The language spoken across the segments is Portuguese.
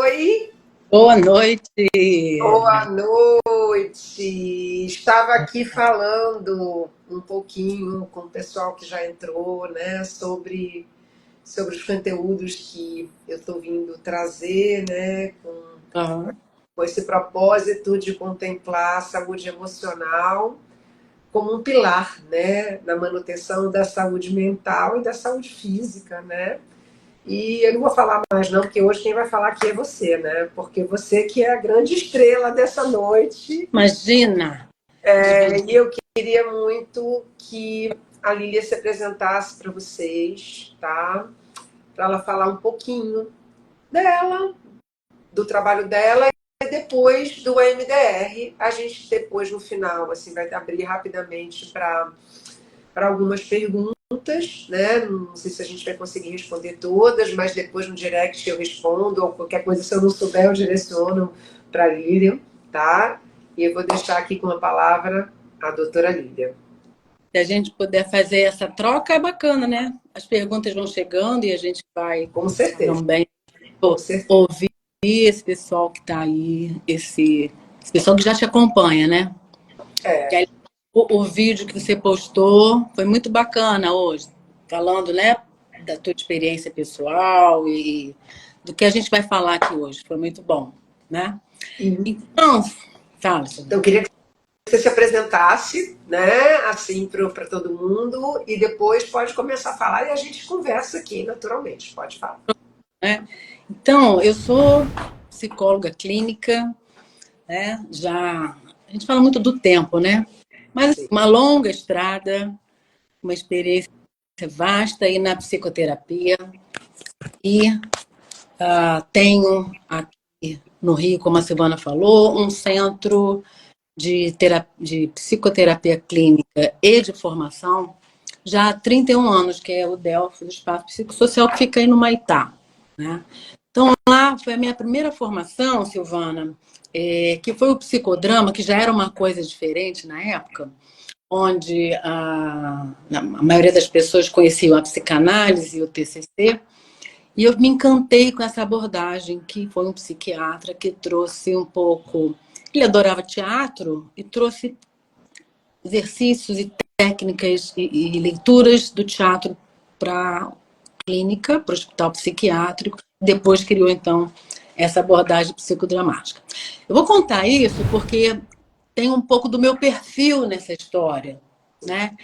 oi, Boa noite. boa noite. Estava aqui falando um pouquinho com o pessoal que já entrou, né, sobre os conteúdos que eu estou vindo trazer, né, Ah, com esse propósito de contemplar a saúde emocional como um pilar, né, na manutenção da saúde mental e da saúde física, né? E eu não vou falar mais não, porque hoje quem vai falar aqui é você, né? Porque você que é a grande estrela dessa noite. imagina, E eu queria muito que a Lília se apresentasse para vocês, tá? Para ela falar um pouquinho dela, do trabalho dela e depois do MDR. A gente depois no final assim vai abrir rapidamente para algumas perguntas, né? Não sei se a gente vai conseguir responder todas, mas depois no direct eu respondo, ou qualquer coisa, se eu não souber, eu direciono para a Lilian, tá? E eu vou deixar aqui com a palavra a doutora Lilian. se a gente puder fazer essa troca é bacana, né? As perguntas vão chegando e a gente vai Com certeza, também com certeza. ouvir esse pessoal que está aí, esse pessoal que já te acompanha, né? Que É, aí, o vídeo que você postou foi muito bacana hoje, falando, né, da tua experiência pessoal e do que a gente vai falar aqui hoje. Foi muito bom, né? Então, fala, então eu queria que você se apresentasse, né, assim, para todo mundo, e depois pode começar a falar e a gente conversa aqui, naturalmente. Pode falar. né? Então, eu sou psicóloga clínica, né? Já a gente fala muito do tempo, né? Mas assim, Sim. uma longa estrada, uma experiência vasta aí na psicoterapia e tenho aqui no Rio, como a Silvana falou, um centro de psicoterapia clínica e de formação já há 31 anos, que é o Delphi, do Espaço Psicossocial, que fica aí no Maitá, né? Então, lá foi a minha primeira formação, Silvana, que foi o psicodrama, que já era uma coisa diferente na época, onde a maioria das pessoas conheciam a psicanálise e o TCC, e eu me encantei com essa abordagem, que foi um psiquiatra que trouxe um pouco... Ele adorava teatro e trouxe exercícios e técnicas e leituras do teatro para a clínica, para o hospital psiquiátrico. Depois criou, então, essa abordagem psicodramática. Eu vou contar isso porque tem um pouco do meu perfil nessa história, né?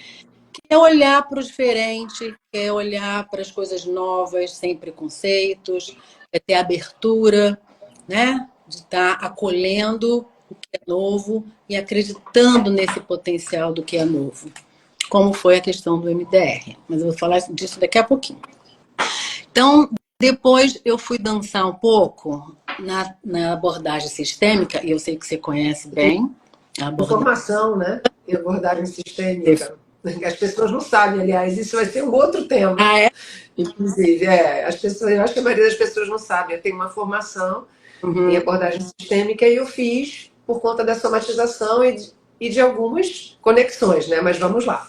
Que é olhar para o diferente, é olhar para as coisas novas, sem preconceitos, é ter abertura, né? De estar acolhendo o que é novo e acreditando nesse potencial do que é novo, como foi a questão do MDR. Mas eu vou falar disso daqui a pouquinho. Então, depois eu fui dançar um pouco na abordagem sistêmica, e eu sei que você conhece bem a abordagem. Informação, né? Em abordagem sistêmica. As pessoas não sabem, aliás, isso vai ser um outro tema. Ah, é? Inclusive, as pessoas, eu acho que a maioria das pessoas não sabe. Eu tenho uma formação em Uhum. abordagem sistêmica e eu fiz por conta da somatização e de algumas conexões, né? Mas vamos lá.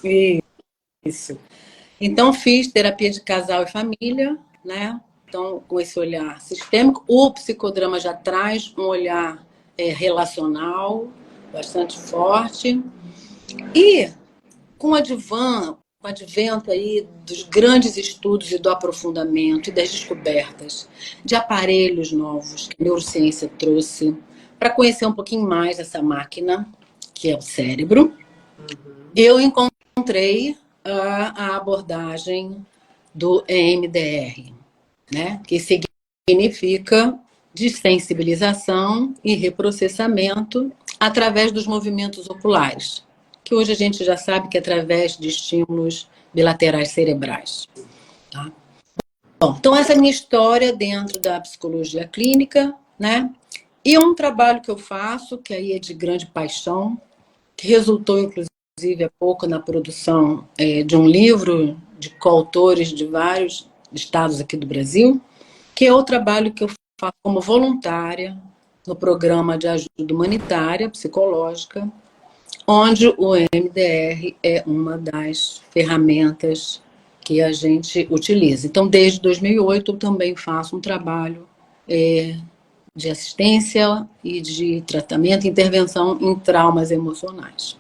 Isso. Então, fiz terapia de casal e família, né? Então, com esse olhar sistêmico, o psicodrama já traz um olhar relacional bastante forte. E com o advento aí dos grandes estudos e do aprofundamento e das descobertas de aparelhos novos que a neurociência trouxe para conhecer um pouquinho mais essa máquina, que é o cérebro, eu encontrei a abordagem do EMDR, né? Que significa desensibilização e reprocessamento através dos movimentos oculares, que hoje a gente já sabe que é através de estímulos bilaterais cerebrais. Tá? Bom, então essa é a minha história dentro da psicologia clínica, né? E um trabalho que eu faço, que aí é de grande paixão, que resultou, inclusive, há pouco na produção de um livro de coautores de vários estados aqui do Brasil, que é o trabalho que eu faço como voluntária no programa de ajuda humanitária psicológica, onde o MDR é uma das ferramentas que a gente utiliza. Então, desde 2008, eu também faço um trabalho de assistência e de tratamento e intervenção em traumas emocionais.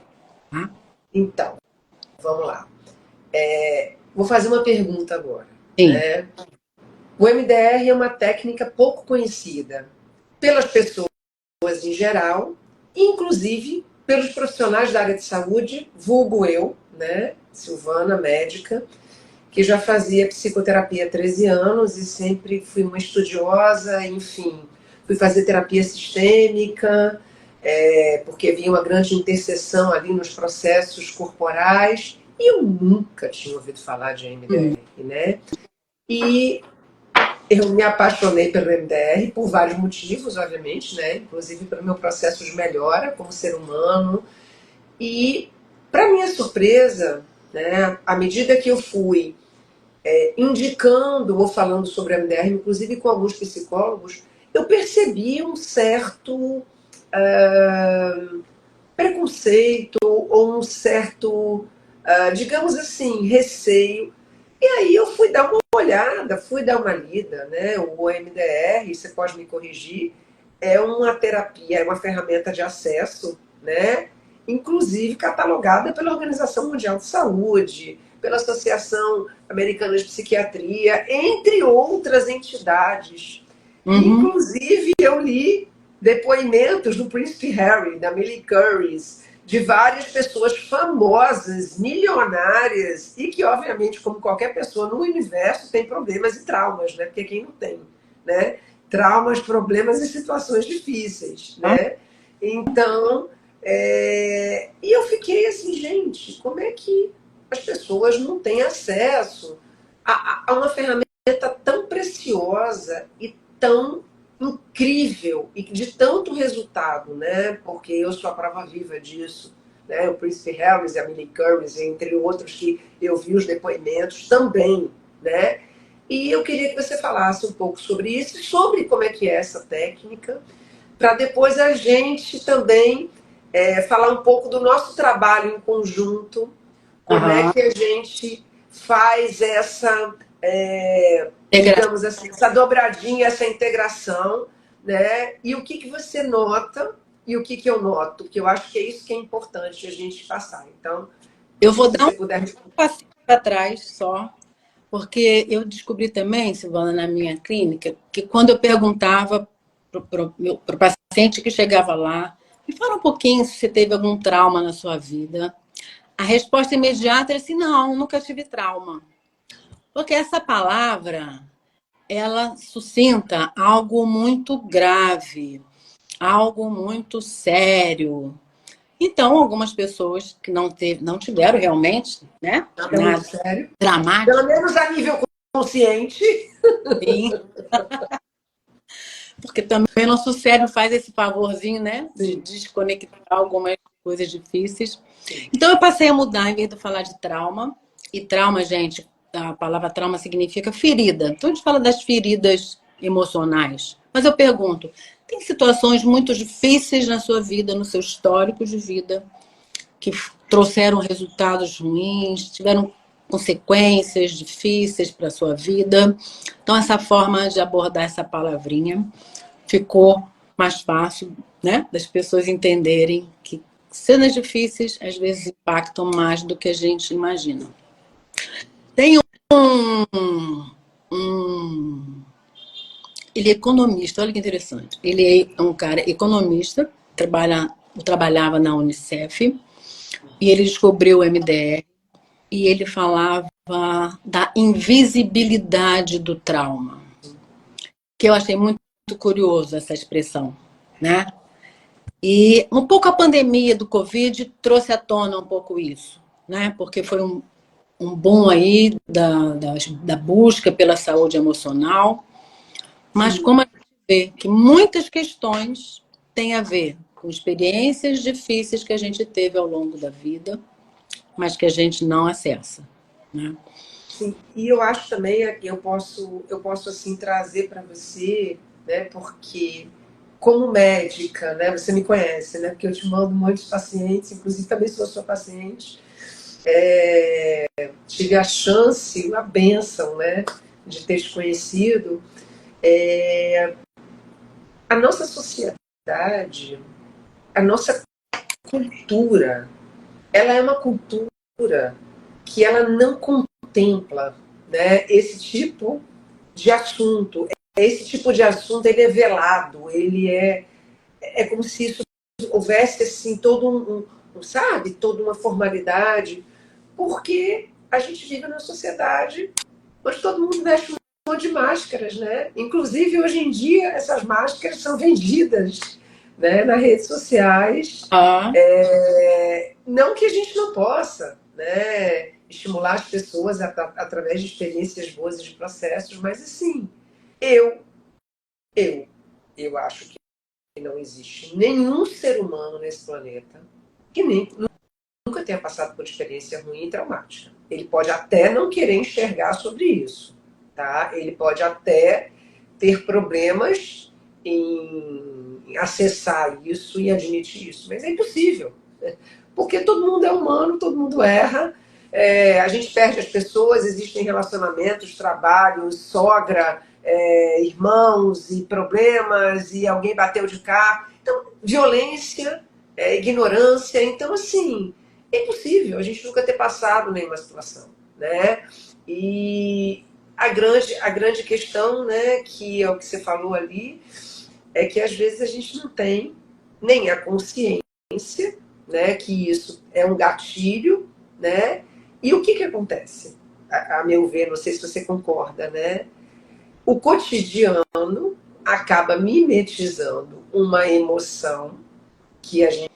Tá? Então, vamos lá. Vou fazer uma pergunta agora. Sim. Né? O MDR é uma técnica pouco conhecida pelas pessoas em geral, inclusive pelos profissionais da área de saúde, vulgo eu, né, Silvana, médica, que já fazia psicoterapia há 13 anos e sempre fui uma estudiosa, enfim, fui fazer terapia sistêmica, porque havia uma grande interseção ali nos processos corporais, e eu nunca tinha ouvido falar de MDR, né? E eu me apaixonei pelo MDR por vários motivos, obviamente, né? Inclusive pelo meu processo de melhora como ser humano. E, para minha surpresa, né, à medida que eu fui indicando ou falando sobre MDR, inclusive com alguns psicólogos, eu percebi um certo preconceito ou um certo, digamos assim, receio. E aí eu fui dar uma olhada, fui dar uma lida, né? O MDR, você pode me corrigir, é uma terapia, é uma ferramenta de acesso, né? Inclusive catalogada pela Organização Mundial de Saúde, pela Associação Americana de Psiquiatria, entre outras entidades. Uhum. Inclusive, eu li depoimentos do Príncipe Harry, da Millie Curris, de várias pessoas famosas, milionárias, e que, obviamente, como qualquer pessoa no universo, tem problemas e traumas, né? Porque quem não tem, né? Traumas, problemas e situações difíceis, né? Então, e eu fiquei assim, gente, como é que as pessoas não têm acesso a uma ferramenta tão preciosa e tão incrível e de tanto resultado, né? Porque eu sou a prova viva disso, né? O Príncipe Harris e a Millie Curris, entre outros que eu vi os depoimentos também, né? E eu queria que você falasse um pouco sobre isso, sobre como é que é essa técnica, para depois a gente também falar um pouco do nosso trabalho em conjunto, como é Aham. que a gente faz essa, Integra- digamos assim, essa dobradinha, essa integração, né? E o que, que você nota e o que, que eu noto, porque eu acho que é isso que é importante a gente passar. Então, Eu vou se dar você um puder. passinho para trás só, porque eu descobri também, Silvana, na minha clínica, que quando eu perguntava para o paciente que chegava lá, me fala um pouquinho se você teve algum trauma na sua vida. A resposta imediata era assim, não, nunca tive trauma. Porque essa palavra, ela sucinta algo muito grave, algo muito sério. Então, algumas pessoas que não tiveram realmente, né, Nada muito nada sério. Pelo dramático, menos a nível consciente. sim, porque também nosso cérebro faz esse favorzinho, né, de Sim. desconectar algumas coisas difíceis. Então, eu passei a mudar, em vez de falar de trauma, e trauma, gente, a palavra trauma significa ferida. Então, a gente fala das feridas emocionais. Mas eu pergunto, tem situações muito difíceis na sua vida, no seu histórico de vida, que trouxeram resultados ruins, tiveram consequências difíceis para a sua vida. Então, essa forma de abordar essa palavrinha ficou mais fácil, né, das pessoas entenderem que cenas difíceis às vezes impactam mais do que a gente imagina. Tem um ele é economista, olha que interessante. Ele é um cara economista, trabalhava na Unicef, e ele descobriu o MDR, e ele falava da invisibilidade do trauma, que eu achei muito curioso essa expressão, né? E um pouco a pandemia do Covid trouxe à tona um pouco isso, né? Porque foi um boom aí da busca pela saúde emocional, mas Sim. como a gente vê que muitas questões têm a ver com experiências difíceis que a gente teve ao longo da vida, mas que a gente não acessa, né? Sim. E eu acho também que eu posso assim trazer para você, né? Porque como médica, né? Você me conhece, né? Porque eu te mando muitos pacientes, inclusive também sou sua paciente. Tive a chance, a bênção, né? De ter te conhecido. a nossa sociedade, a nossa cultura, ela é uma cultura que ela não contempla, né, esse tipo de assunto. Esse tipo de assunto ele é velado, ele é como se isso houvesse assim todo sabe, toda uma formalidade, porque a gente vive numa sociedade onde todo mundo veste um monte de máscaras, né? Inclusive hoje em dia essas máscaras são vendidas, né, nas redes sociais. Ah, Não que a gente não possa, né, estimular as pessoas através de experiências boas e de processos, mas assim, eu, eu, eu acho que não existe nenhum ser humano nesse planeta que nem, nunca tenha passado por experiência ruim e traumática. Ele pode até não querer enxergar sobre isso, tá? Ele pode até ter problemas em acessar isso e admitir isso, mas é impossível, né? Porque todo mundo é humano, todo mundo erra, a gente perde as pessoas, existem relacionamentos, trabalhos, sogra, irmãos e problemas, e alguém bateu de carro. Então, violência, ignorância. Então, assim, é impossível a gente nunca ter passado nenhuma situação, né? E a grande questão, né, que é o que você falou ali, é que às vezes a gente não tem nem a consciência, né, que isso é um gatilho, né? E o que acontece? A meu ver, não sei se você concorda, né? O cotidiano acaba mimetizando uma emoção que a gente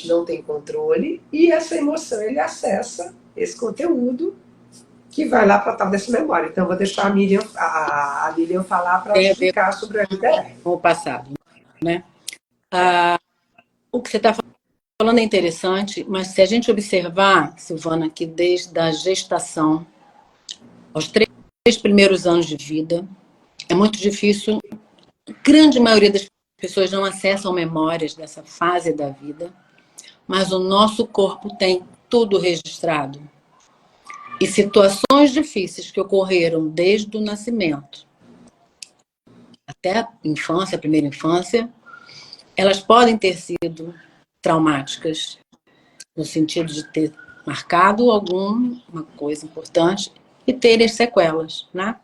não tem controle e essa emoção ele acessa esse conteúdo que vai lá para tal dessa memória. Então, vou deixar a Lilian falar para ela tem a ver explicar sobre o MDR. com o passado, né? O que você está falando é interessante, mas se a gente observar, Silvana, que desde a gestação aos 3 primeiros anos de vida, é muito difícil, a grande maioria das pessoas não acessam memórias dessa fase da vida, mas o nosso corpo tem tudo registrado. E situações difíceis que ocorreram desde o nascimento até a infância, a primeira infância, elas podem ter sido traumáticas, no sentido de ter marcado alguma coisa importante e terem sequelas, né?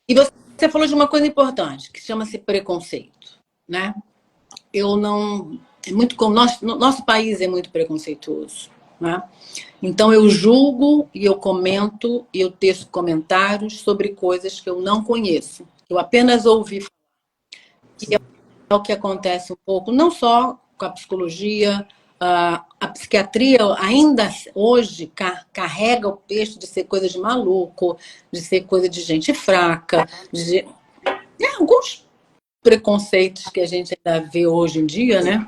E você falou de uma coisa importante, que chama-se preconceito, né? Eu não... É muito como... Nosso país é muito preconceituoso, né? Então eu julgo e eu comento e eu teço comentários sobre coisas que eu não conheço. Eu apenas ouvi falar. E é o que acontece um pouco, não só com a psicologia, a psiquiatria ainda hoje carrega o peso de ser coisa de maluco, de ser coisa de gente fraca, alguns preconceitos que a gente ainda vê hoje em dia, né?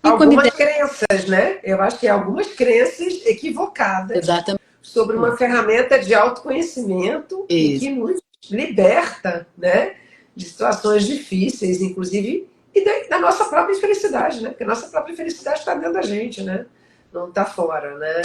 E com a Algumas ideia... crenças, né? Eu acho que algumas crenças equivocadas Exatamente. sobre uma ferramenta de autoconhecimento e Isso. que nos liberta, né, de situações difíceis, inclusive, e da nossa própria felicidade, né? Porque a nossa própria felicidade está dentro da gente, né? Não está fora, né?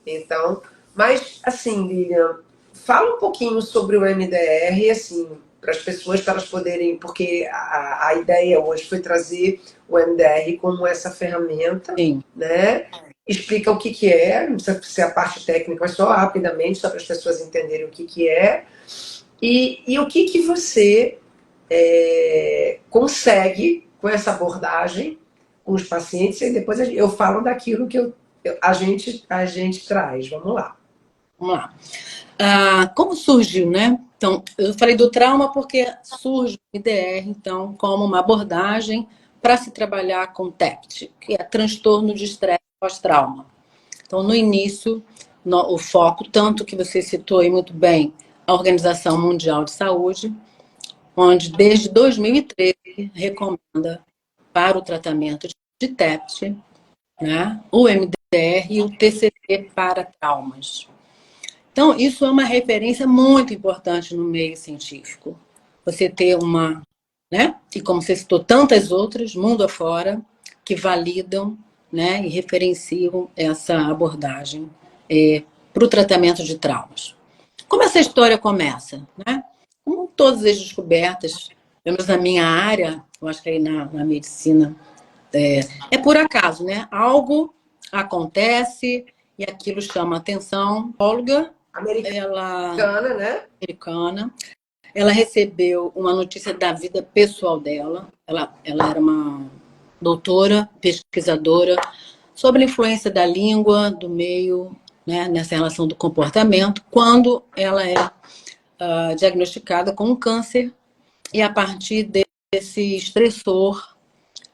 Então, mas assim, Lilian, fala um pouquinho sobre o MDR, assim, para as pessoas, para elas poderem, porque a ideia hoje foi trazer o MDR como essa ferramenta, Sim. né? Explica o que é, não precisa ser a parte técnica, mas só rapidamente, só para as pessoas entenderem o que é, e o que você consegue com essa abordagem com os pacientes, e depois eu falo daquilo que a gente traz. Vamos lá. Vamos lá. Como surgiu, né? Então, eu falei do trauma porque surge o IDR, então, como uma abordagem para se trabalhar com TEPT, que é transtorno de estresse pós-trauma. Então, no início, o foco, tanto que você citou aí muito bem, a Organização Mundial de Saúde, onde desde 2013 recomenda para o tratamento de TEPT, né, o MDR e o TCT para traumas. Então, isso é uma referência muito importante no meio científico. Você ter uma, né? E como você citou, tantas outras, mundo afora, que validam, né? E referenciam essa abordagem para o tratamento de traumas. Como essa história começa, né? Como todas as descobertas, pelo menos na minha área, eu acho que aí na medicina, é por acaso, né? Algo acontece e aquilo chama atenção. A psicóloga, ela Americana, né? americana, ela recebeu uma notícia da vida pessoal dela. Ela era uma doutora, pesquisadora sobre a influência da língua, do meio, né, nessa relação do comportamento, quando ela é diagnosticada com um câncer e a partir desse estressor,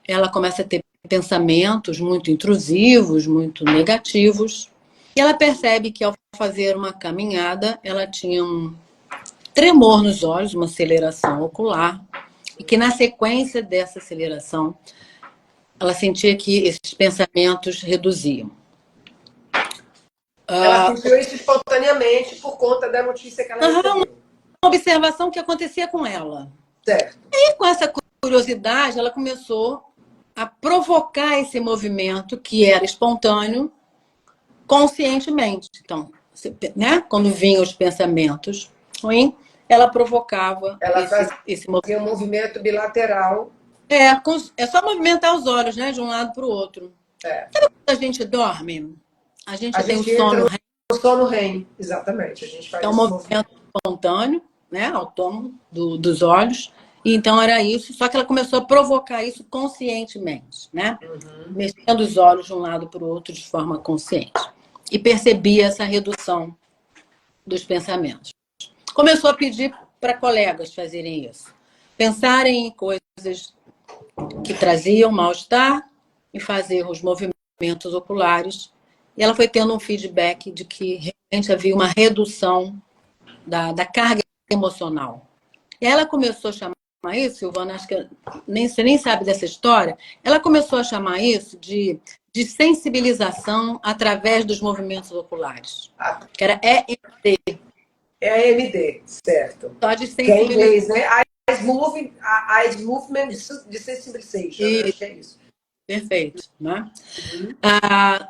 ela começa a ter pensamentos muito intrusivos, muito negativos, e ela percebe que ao fazer uma caminhada, ela tinha um tremor nos olhos, uma aceleração ocular, e que na sequência dessa aceleração, ela sentia que esses pensamentos reduziam. Ela sentiu isso espontaneamente por conta da notícia que ela recebeu. Uma observação que acontecia com ela. Certo. E com essa curiosidade, ela começou a provocar esse movimento que era espontâneo, conscientemente. Então, né? Quando vinham os pensamentos ruins, ela provocava esse movimento. Um movimento bilateral. É só movimentar os olhos, né? De um lado para o outro. É. Sabe quando a gente dorme? A gente tem o sono REM. O sono REM, exatamente. A gente faz é um movimento espontâneo, né? Autônomo dos olhos. E então era isso, só que ela começou a provocar isso conscientemente, né? Mexendo os olhos de um lado para o outro de forma consciente. E percebia essa redução dos pensamentos. Começou a pedir para colegas fazerem isso. Pensarem em coisas que traziam mal-estar e fazer os movimentos oculares. E ela foi tendo um feedback de que realmente havia uma redução da carga emocional. E ela começou a chamar isso, Silvana, acho que você nem sabe dessa história, ela começou a chamar isso de sensibilização através dos movimentos oculares. Que era EMD. EMD, certo. Só de sensibilização. Que é em inglês, né? Eyes Movement Desensitization, acho que é isso. Perfeito. Né?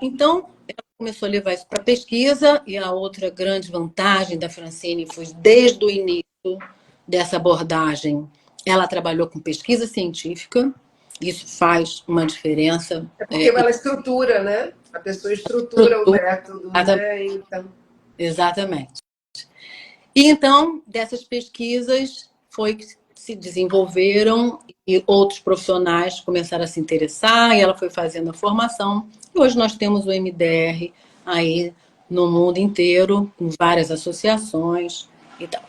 Então, ela começou a levar isso para pesquisa, e a outra grande vantagem da Francine foi, desde o início dessa abordagem, ela trabalhou com pesquisa científica. Isso faz uma diferença. É porque ela estrutura, né? A pessoa estrutura o método, né? Então... Exatamente. E então, dessas pesquisas, foi que se desenvolveram e outros profissionais começaram a se interessar, e ela foi fazendo a formação. E hoje nós temos o MDR aí no mundo inteiro, com várias associações e tal.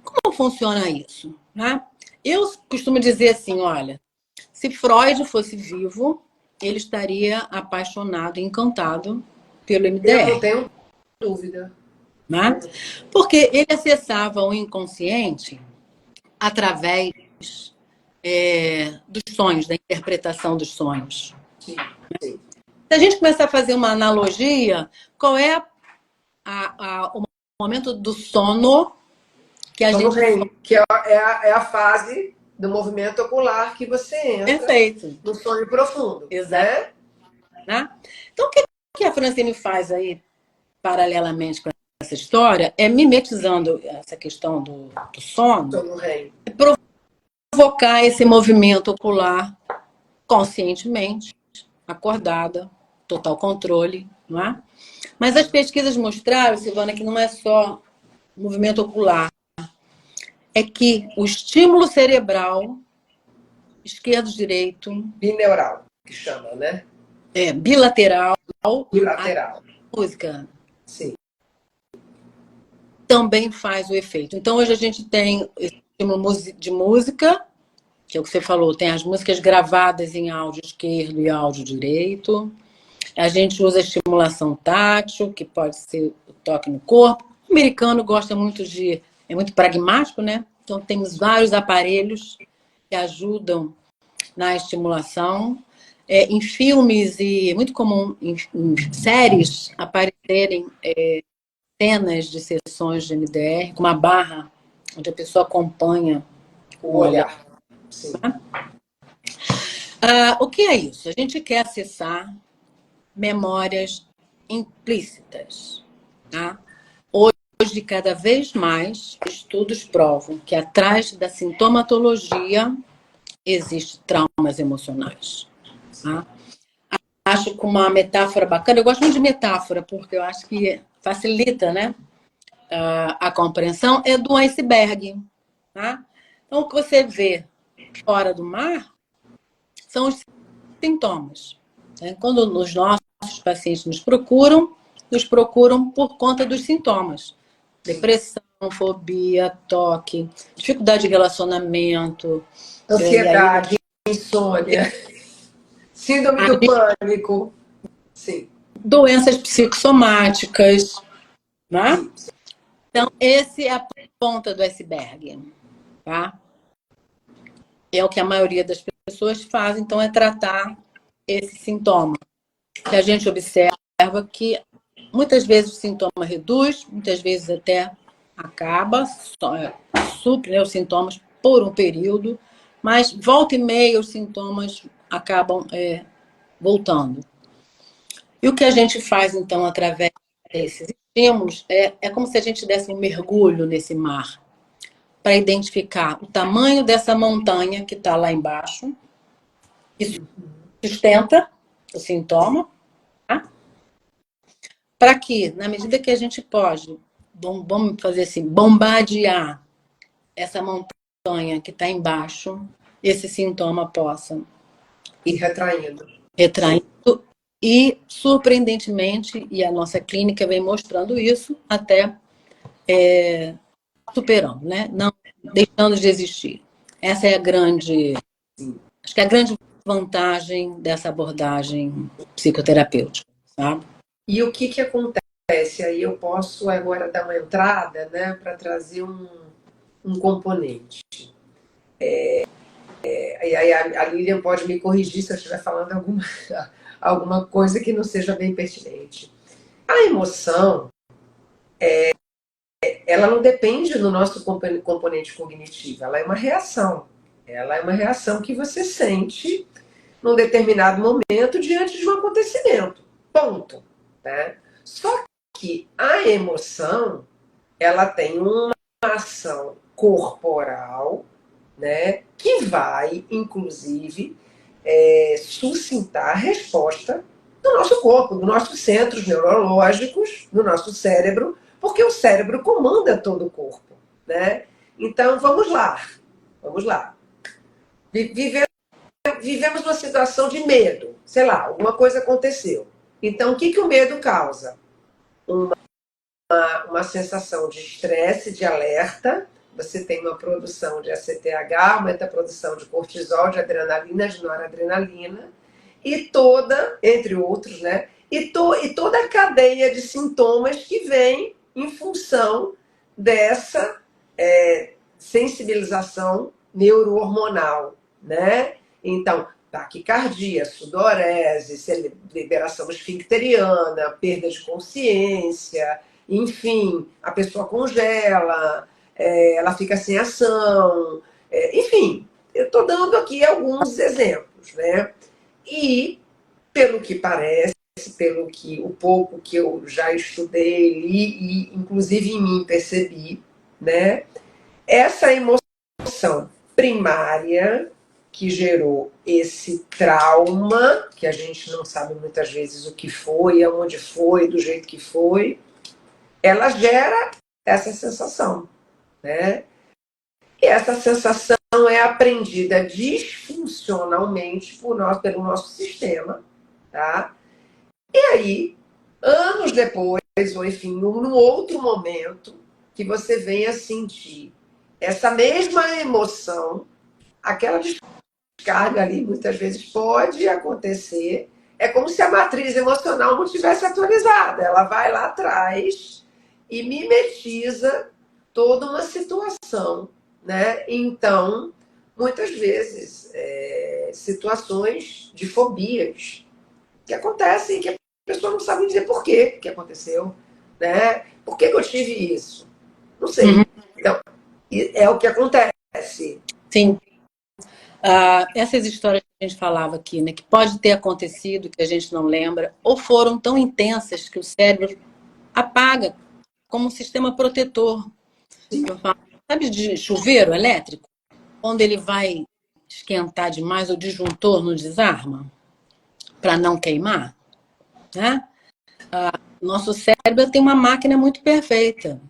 Como funciona isso? Né? Eu costumo dizer assim, olha, se Freud fosse vivo, ele estaria apaixonado e encantado pelo MDR. Eu não tenho dúvida. Né? Porque ele acessava o inconsciente através dos sonhos, da interpretação dos sonhos. Sim, sim. Se a gente começar a fazer uma analogia, qual é o momento do sono que a gente... REM, que é a fase do movimento ocular que você entra. Perfeito. No sonho profundo. Exato. Né? Então, o que a Francine faz aí, paralelamente com essa história, é mimetizando essa questão do sono, provocar esse movimento ocular conscientemente, acordada, total controle, não é? Mas as pesquisas mostraram, Silvana, que não é só movimento ocular, é que o estímulo cerebral, esquerdo-direito... Bineural, que chama, né? Bilateral. Bilateral. Música. Sim. Também faz o efeito. Então, hoje a gente tem estímulo de música, que é o que você falou, tem as músicas gravadas em áudio esquerdo e áudio direito. A gente usa estimulação tátil, que pode ser o toque no corpo. O americano gosta muito é muito pragmático, né? Então, temos vários aparelhos que ajudam na estimulação. Em filmes, e é muito comum em séries aparecerem cenas de sessões de MDR, com uma barra onde a pessoa acompanha o olhar. Sim. O que é isso? A gente quer acessar memórias implícitas. Tá? Hoje hoje, cada vez mais, estudos provam que atrás da sintomatologia existem traumas emocionais. Tá? Acho que uma metáfora bacana, eu gosto muito de metáfora, porque eu acho que facilita, né, a compreensão, é do iceberg. Tá? Então, o que você vê fora do mar são os sintomas. Né? Quando os nossos pacientes nos procuram por conta dos sintomas. Depressão, fobia, toque, dificuldade de relacionamento. E aí, Ansiedade, insônia, síndrome do pânico. Sim. doenças psicossomáticas. Né? Sim. Então, esse é a ponta do iceberg. Tá? É o que a maioria das pessoas faz, então, é tratar esse sintoma. Que a gente observa que muitas vezes o sintoma reduz, muitas vezes até acaba, supre, né, os sintomas por um período, mas volta e meia os sintomas acabam voltando. E o que a gente faz, então, através desses estímulos, é como se a gente desse um mergulho nesse mar, para identificar o tamanho dessa montanha que está lá embaixo, que sustenta o sintoma, tá? Para que, na medida que a gente pode, vamos fazer assim, bombardear essa montanha que está embaixo, esse sintoma possa E retraindo. retraindo e, surpreendentemente, e a nossa clínica vem mostrando isso, até superando, né? Não deixando de existir. Essa é a grande, acho que é a grande vantagem dessa abordagem psicoterapêutica, sabe? E o que acontece? Aí eu posso agora dar uma entrada, né, para trazer um componente. E aí a Lilian pode me corrigir se eu estiver falando alguma coisa que não seja bem pertinente. A emoção, ela não depende do nosso componente cognitivo, ela é uma reação. Ela é uma reação que você sente num determinado momento diante de um acontecimento. Ponto. Né? Só que a emoção, ela tem uma ação corporal, né, que vai, inclusive, suscitar a resposta do nosso corpo, dos nossos centros neurológicos, do nosso cérebro, porque o cérebro comanda todo o corpo. Né? Então, vamos lá. Vamos lá. Vivemos uma situação de medo. Sei lá, alguma coisa aconteceu. Então, o que o medo causa? Uma sensação de estresse, de alerta. Você tem uma produção de ACTH, aumenta a produção de cortisol, de adrenalina, de noradrenalina, e toda, entre outros, né? E toda a cadeia de sintomas que vem em função dessa sensibilização neurohormonal, né? Então, taquicardia, sudorese, liberação esfincteriana, perda de consciência, enfim, a pessoa congela, ela fica sem ação, enfim, eu estou dando aqui alguns exemplos, né? E, pelo que parece, pelo que o pouco que eu já estudei, li e inclusive em mim percebi, né? Essa emoção primária que gerou esse trauma, que a gente não sabe muitas vezes o que foi, aonde foi, do jeito que foi, ela gera essa sensação, né? E essa sensação é aprendida disfuncionalmente pelo nosso sistema, tá? E aí, anos depois, ou enfim, num outro momento, que você venha sentir essa mesma emoção, aquela descarga ali muitas vezes pode acontecer. É como se a matriz emocional não tivesse atualizada. Ela vai lá atrás e mimetiza toda uma situação, né? Então, muitas vezes, situações de fobias que acontecem e que a pessoa não sabe dizer por quê que aconteceu, né? Por que eu tive isso? Não sei. Uhum. Então, é o que acontece. Sim. Essas histórias que a gente falava aqui, né, que pode ter acontecido, que a gente não lembra, ou foram tão intensas que o cérebro apaga como um sistema protetor. Eu falo, sabe de chuveiro elétrico? Onde ele vai esquentar demais, o disjuntor não desarma para não queimar, né? Nosso cérebro tem uma máquina muito perfeita.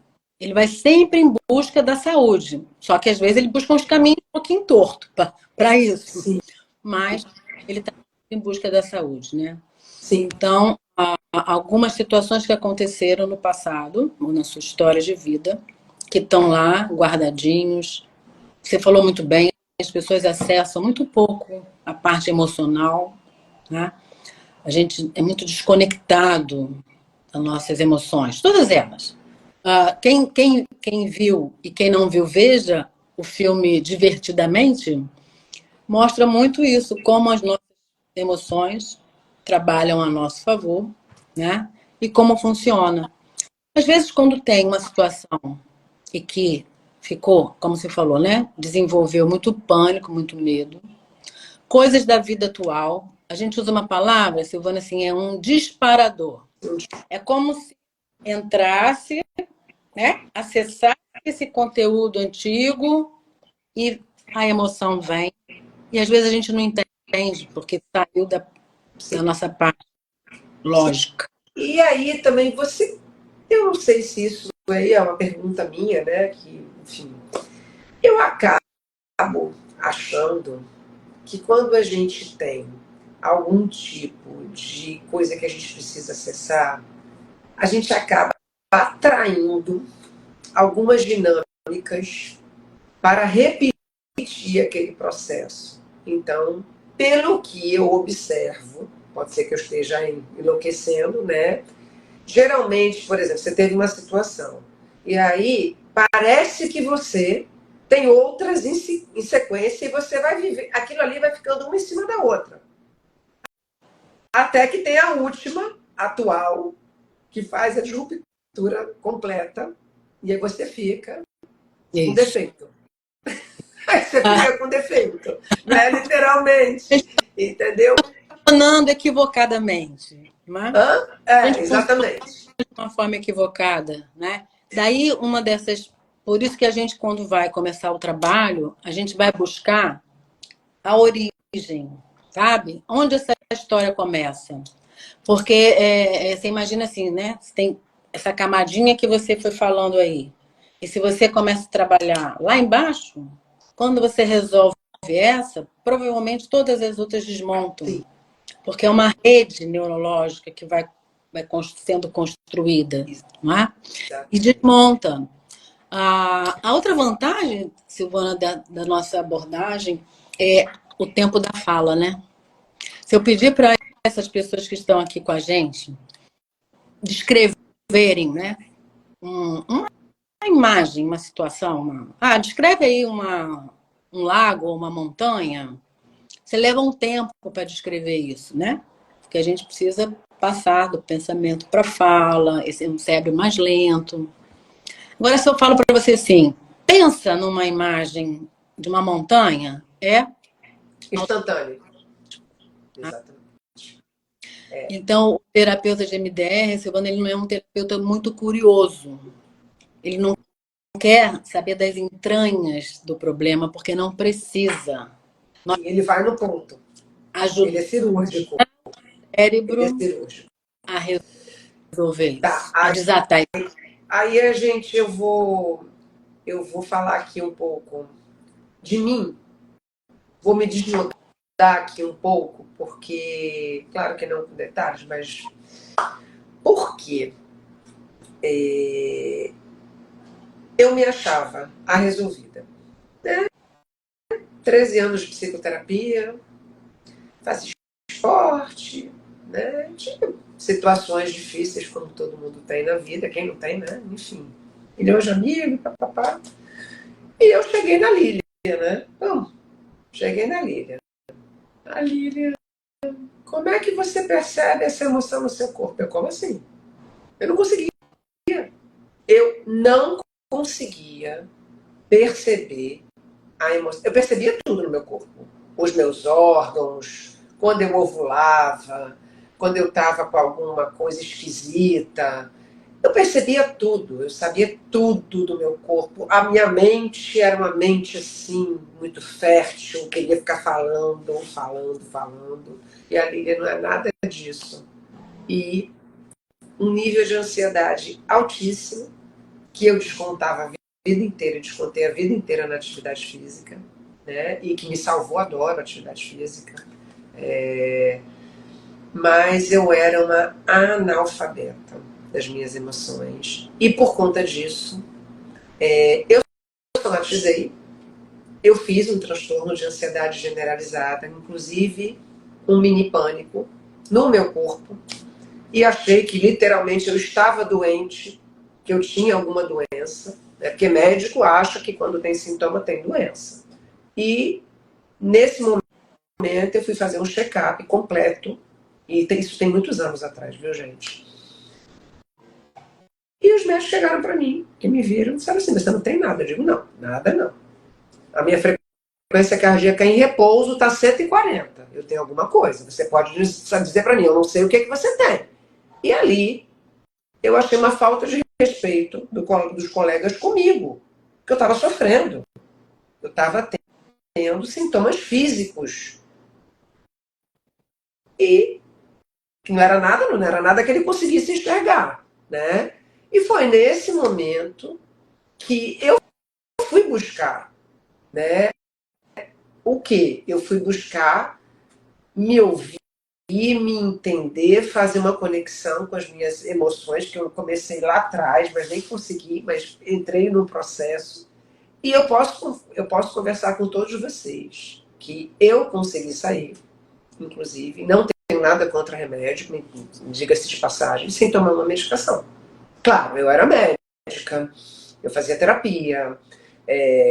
Ele vai sempre em busca da saúde. Só que às vezes ele busca uns caminhos um pouquinho tortos para isso. Sim. Mas ele está em busca da saúde, né? Sim. Então, algumas situações que aconteceram no passado, ou na sua história de vida, que estão lá guardadinhos. Você falou muito bem, as pessoas acessam muito pouco a parte emocional, né? A gente é muito desconectado das nossas emoções, todas elas. Quem viu e quem não viu, veja o filme Divertidamente, mostra muito isso, como as nossas emoções trabalham a nosso favor, né? E como funciona. Às vezes, quando tem uma situação e que ficou, como você falou, né? Desenvolveu muito pânico, muito medo, coisas da vida atual, a gente usa uma palavra, Silvana, assim, é um disparador. É como se entrasse, né? Acessasse esse conteúdo antigo e a emoção vem. E às vezes a gente não entende, porque saiu da nossa parte lógica. E aí também você, eu não sei se isso aí é uma pergunta minha, né? Que, enfim, eu acabo achando que quando a gente tem algum tipo de coisa que a gente precisa acessar, a gente acaba atraindo algumas dinâmicas para repetir aquele processo. Então, pelo que eu observo, pode ser que eu esteja enlouquecendo, né? Geralmente, por exemplo, você teve uma situação e aí parece que você tem outras em sequência e você vai viver, aquilo ali vai ficando uma em cima da outra. Até que tem a última, atual, que faz a disruptura completa e aí você fica com defeito. Aí você fica com defeito, né? Literalmente, entendeu? Funcionando equivocadamente, né? A gente funciona Exatamente. de uma forma equivocada, né? Daí uma dessas, por isso que a gente quando vai começar o trabalho, a gente vai buscar a origem, sabe? Onde essa história começa? Porque você imagina assim, né? Você tem essa camadinha que você foi falando aí. E se você começa a trabalhar lá embaixo, quando você resolve essa, provavelmente todas as outras desmontam. Sim. Porque é uma rede neurológica que vai sendo construída, não é? E desmonta. A outra vantagem, Silvana, da nossa abordagem é o tempo da fala, né? Se eu pedir para essas pessoas que estão aqui com a gente descreverem, né, uma imagem, uma situação, descreve aí um lago ou uma montanha, você leva um tempo para descrever isso, né? Porque a gente precisa passar do pensamento para a fala, esse é um cérebro mais lento. Agora, se eu falo para você assim, pensa numa imagem de uma montanha, Instantâneo. Exatamente. Então, o terapeuta de MDR, Silvana, ele não é um terapeuta muito curioso. Ele não quer saber das entranhas do problema, porque não precisa. Ele vai no ponto. Ajuda Ele é cirúrgico. o Ele é cérebro cirúrgico. a resolver Tá. isso, a desatar isso. Aí a gente, eu vou falar aqui um pouco de mim. Vou me desnudar aqui um pouco, porque, claro que não com detalhes, mas por quê? Eu me achava a resolvida. 13 anos de psicoterapia, fazia esporte, né? Tinha situações difíceis, como todo mundo tem na vida, quem não tem, né? Enfim. Milhões de amigos, papapá. E eu cheguei na Lília, né? Bom, cheguei na Lília. A Lília, como é que você percebe essa emoção no seu corpo? Eu, como assim? Eu não conseguia. Eu não conseguia perceber a emoção. Eu percebia tudo no meu corpo. Os meus órgãos, quando eu ovulava, quando eu estava com alguma coisa esquisita. Eu percebia tudo, eu sabia tudo do meu corpo. A minha mente era uma mente assim, muito fértil, queria ficar falando. E a Lília não é nada disso. E um nível de ansiedade altíssimo, que eu descontava a vida inteira, descontei a vida inteira na atividade física, né? E que me salvou, adoro atividade física. Mas eu era uma analfabeta das minhas emoções. E por conta disso, eu somatizei, eu fiz um transtorno de ansiedade generalizada, inclusive um mini pânico no meu corpo, e achei que literalmente eu estava doente, que eu tinha alguma doença, né? Porque médico acha que quando tem sintoma tem doença. E nesse momento eu fui fazer um check-up completo, e isso tem muitos anos atrás, viu, gente? E os médicos chegaram para mim, que me viram, e disseram assim: mas você não tem nada? Eu digo: não, nada não. A minha frequência cardíaca em repouso está 140. Eu tenho alguma coisa. Você pode dizer para mim, eu não sei o que, que você tem. E ali eu achei uma falta de respeito dos colegas comigo, que eu estava sofrendo. Eu estava tendo sintomas físicos. E que não era nada que ele conseguisse enxergar, né? E foi nesse momento que eu fui buscar, né? O que? Eu fui buscar me ouvir, me entender, fazer uma conexão com as minhas emoções, que eu comecei lá atrás, mas nem consegui, mas entrei num processo. E eu posso conversar com todos vocês que eu consegui sair, inclusive, não tenho nada contra remédio, diga-se de passagem, sem tomar uma medicação. Claro, eu era médica, eu fazia terapia,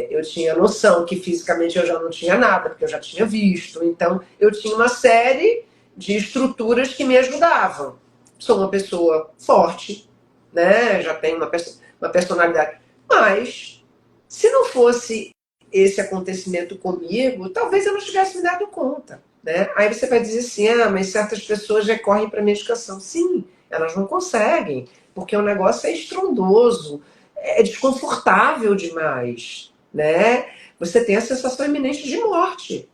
eu tinha noção que fisicamente eu já não tinha nada, porque eu já tinha visto. Então, eu tinha uma série de estruturas que me ajudavam. Sou uma pessoa forte, né? Já tenho uma personalidade. Mas, se não fosse esse acontecimento comigo, talvez eu não tivesse me dado conta. Né? Aí você vai dizer assim: ah, mas certas pessoas recorrem para medicação. Sim, elas não conseguem, porque o negócio é estrondoso, é desconfortável demais, né? Você tem a sensação iminente de morte,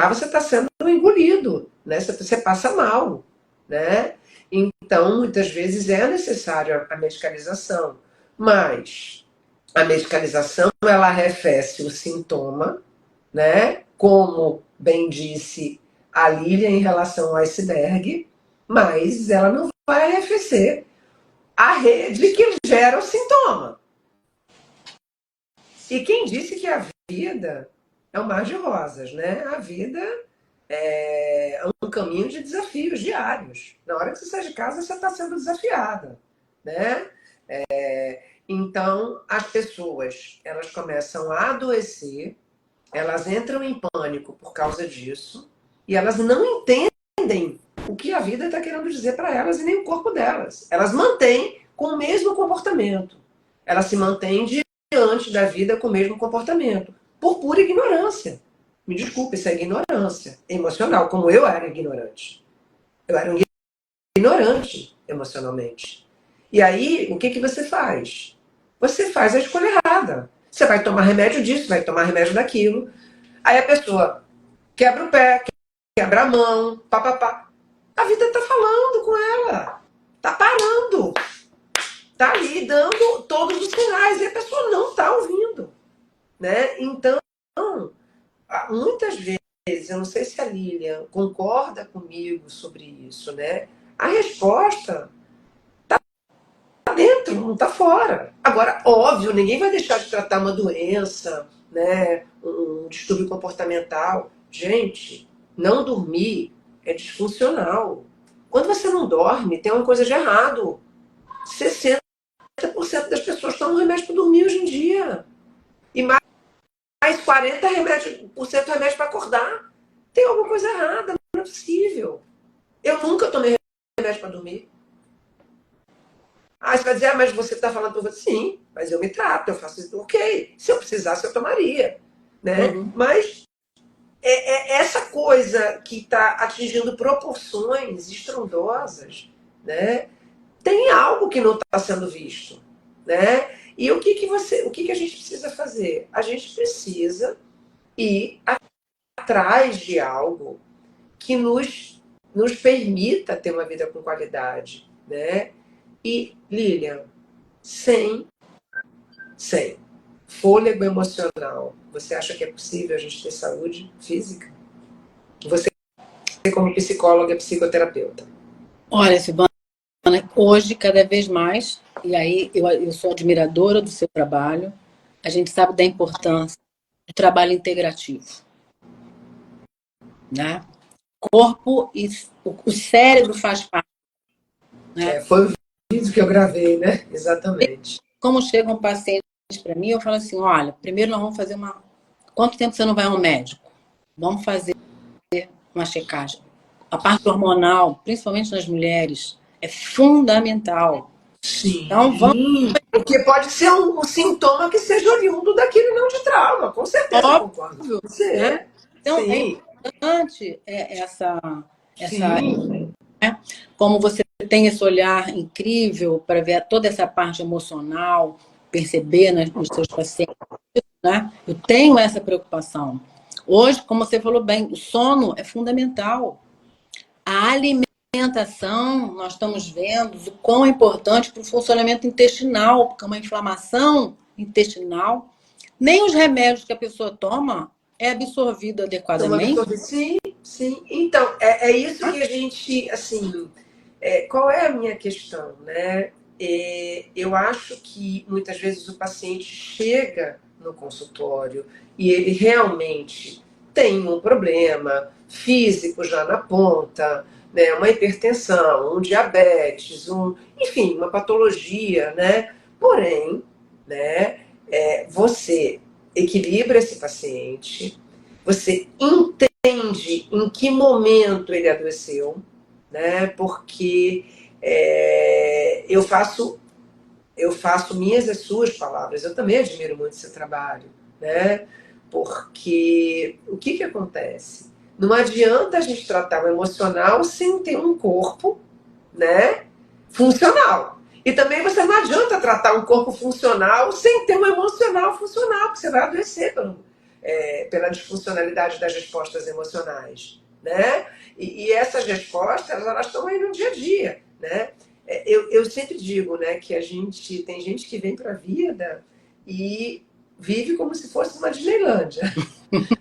você está sendo engolido, né? Você passa mal, né? Então, muitas vezes é necessária a medicalização, mas a medicalização ela arrefece o sintoma, né? Como bem disse a Lília em relação ao iceberg, mas ela não vai arrefecer a rede que gera o sintoma. E quem disse que a vida é um mar de rosas, né? A vida é um caminho de desafios diários. Na hora que você sai de casa, você está sendo desafiada, né? Então, as pessoas, elas começam a adoecer, elas entram em pânico por causa disso, e elas não entendem o que a vida está querendo dizer para elas e nem o corpo delas. Elas mantêm com o mesmo comportamento. Elas se mantêm diante da vida com o mesmo comportamento, por pura ignorância. Me desculpe, isso é ignorância emocional, como eu era ignorante. Eu era um ignorante emocionalmente. E aí, o que, que você faz? Você faz a escolha errada. Você vai tomar remédio disso, vai tomar remédio daquilo. Aí a pessoa quebra o pé, quebra a mão, papapá. A vida está falando com ela. Está parando. Está ali dando todos os sinais e a pessoa não está ouvindo. Né? Então, muitas vezes, eu não sei se a Lilian concorda comigo sobre isso, né? A resposta está dentro, não está fora. Agora, óbvio, ninguém vai deixar de tratar uma doença, né? Um distúrbio comportamental. Gente, não dormir é disfuncional. Quando você não dorme, tem uma coisa de errado. 60% das pessoas tomam remédio para dormir hoje em dia. E mais 40% remédio para acordar. Tem alguma coisa errada, não é possível. Eu nunca tomei remédio para dormir. Ah, você vai dizer, ah, mas você está falando para você. Sim, mas eu me trato, eu faço isso. Ok, se eu precisasse, eu tomaria. Né? Uhum. Mas essa coisa que está atingindo proporções estrondosas, né? tem algo que não está sendo visto, né? E o que a gente precisa fazer? A gente precisa ir atrás de algo que nos permita ter uma vida com qualidade, né? E, Lilian, sem fôlego emocional, você acha que é possível a gente ter saúde física? Você, como psicóloga e psicoterapeuta. Olha, Silvana, hoje, cada vez mais, e aí eu sou admiradora do seu trabalho, a gente sabe da importância do trabalho integrativo, né? Corpo e o cérebro faz parte, né? Foi o vídeo que eu gravei, né? Exatamente. Como chega um paciente para mim, eu falo assim, olha, primeiro nós vamos fazer uma... Quanto tempo você não vai ao médico? Vamos fazer uma checagem. A parte hormonal, principalmente nas mulheres, é fundamental. Sim. Então, vamos... Porque pode ser um sintoma que seja oriundo daquele não de trauma. Com certeza, eu concordo com você. Né? Então, é Sim. importante essa Sim. né? Como você tem esse olhar incrível para ver toda essa parte emocional, perceber nos seus pacientes, né? Eu tenho essa preocupação. Hoje, como você falou bem, o sono é fundamental. A alimentação, nós estamos vendo o quão é importante para o funcionamento intestinal, porque uma inflamação intestinal, nem os remédios que a pessoa toma é absorvido adequadamente. Sim, sim. Então, é isso que a gente, assim, qual é a minha questão, né? Eu acho que muitas vezes o paciente chega no consultório e ele realmente tem um problema físico já na ponta, né? Uma hipertensão, um diabetes, enfim, uma patologia, né? Porém, né? Você equilibra esse paciente, você entende em que momento ele adoeceu, né? Porque eu faço minhas e suas palavras. Eu também admiro muito seu trabalho, né? Porque o que acontece? Não adianta a gente tratar o emocional sem ter um corpo, né, funcional. E também você não adianta tratar um corpo funcional sem ter um emocional funcional, porque você vai adoecer pela disfuncionalidade das respostas emocionais, né? E essas respostas, elas estão aí no dia a dia, né? Eu sempre digo, né, que tem gente que vem para a vida e vive como se fosse uma Disneylândia,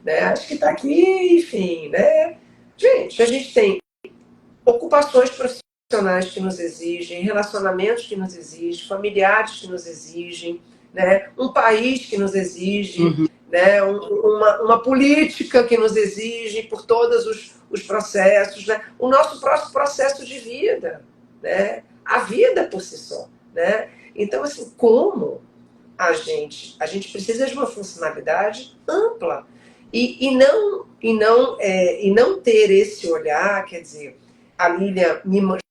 né? Acho que está aqui, enfim, né? Gente, a gente tem ocupações profissionais que nos exigem, relacionamentos que nos exigem, familiares que nos exigem, né? Um país que nos exige, né? Uma política que nos exige por todos os processos, né? O nosso próximo processo de vida, né? A vida por si só, né? Então, assim, como a gente precisa de uma funcionalidade ampla e não ter esse olhar, quer dizer, a Lilian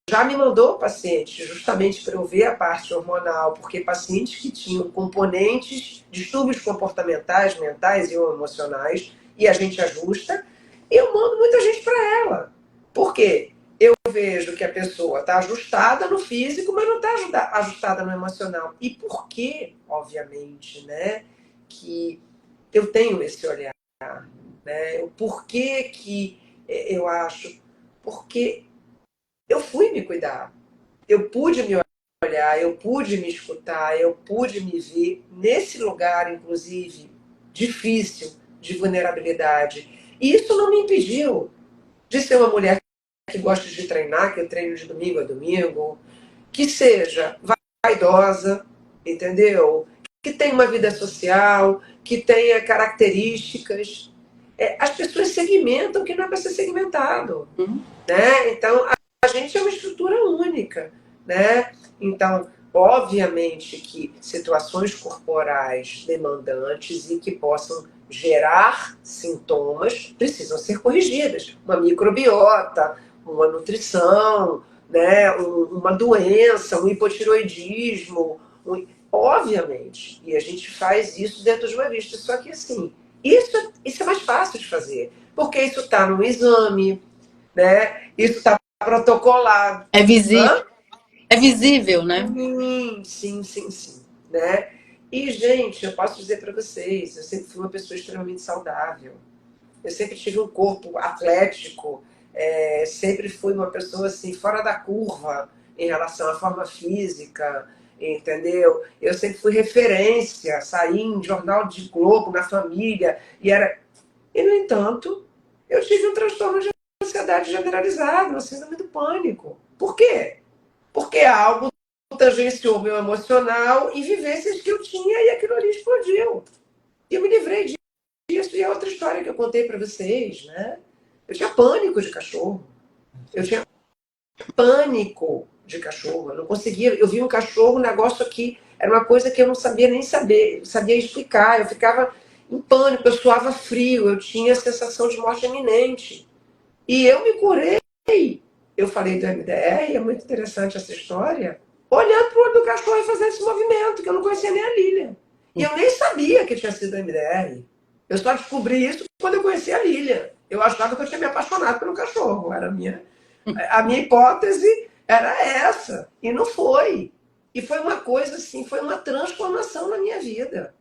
já me mandou paciente justamente para eu ver a parte hormonal, porque pacientes que tinham componentes, distúrbios comportamentais, mentais e ou emocionais, e a gente ajusta, eu mando muita gente para ela. Por quê? Eu vejo que a pessoa está ajustada no físico, mas não está ajustada no emocional. E por que, obviamente, né, que eu tenho esse olhar? Né? O porquê que eu acho? Porque eu fui me cuidar, eu pude me olhar, eu pude me escutar, eu pude me ver nesse lugar, inclusive, difícil, de vulnerabilidade. E isso não me impediu de ser uma mulher que gosta de treinar, que eu treino de domingo a domingo, que seja vaidosa, entendeu? Que tenha uma vida social, que tenha características. As pessoas segmentam o que não é para ser segmentado. Né? Então, a gente é uma estrutura única. Né? Então, obviamente que situações corporais demandantes e que possam gerar sintomas precisam ser corrigidas. Uma microbiota, uma nutrição, né? Uma doença, um hipotiroidismo, obviamente. E a gente faz isso dentro de uma vista. Só que, assim, isso é mais fácil de fazer, porque isso está no exame, né? Isso está protocolado. É visível. É visível, né? Sim, sim, sim, né? E, gente, eu posso dizer para vocês, eu sempre fui uma pessoa extremamente saudável. Eu sempre tive um corpo atlético, sempre fui uma pessoa assim, fora da curva em relação à forma física, entendeu? Eu sempre fui referência, saí em jornal de Globo, na família, e no entanto, eu tive um transtorno de ansiedade generalizado, uma síndrome do pânico. Por quê? Porque algo tangenciou meu emocional e vivências que eu tinha e aquilo ali explodiu. E eu me livrei disso. E é outra história que eu contei para vocês, né? Eu tinha pânico de cachorro. Eu tinha pânico de cachorro. Eu não conseguia. Eu vi um cachorro, um negócio aqui, era uma coisa que eu não sabia nem sabia explicar. Eu ficava em pânico, eu suava frio, eu tinha a sensação de morte iminente. E eu me curei. Eu falei do MDR, é muito interessante essa história, olhando para o olho do cachorro e fazendo esse movimento, que eu não conhecia nem a Lilian. E eu nem sabia que tinha sido MDR. Eu só descobri isso quando eu conheci a Lilian. Eu achava que eu tinha me apaixonado pelo cachorro. A minha hipótese era essa. E não foi. E foi uma coisa assim, foi uma transformação na minha vida.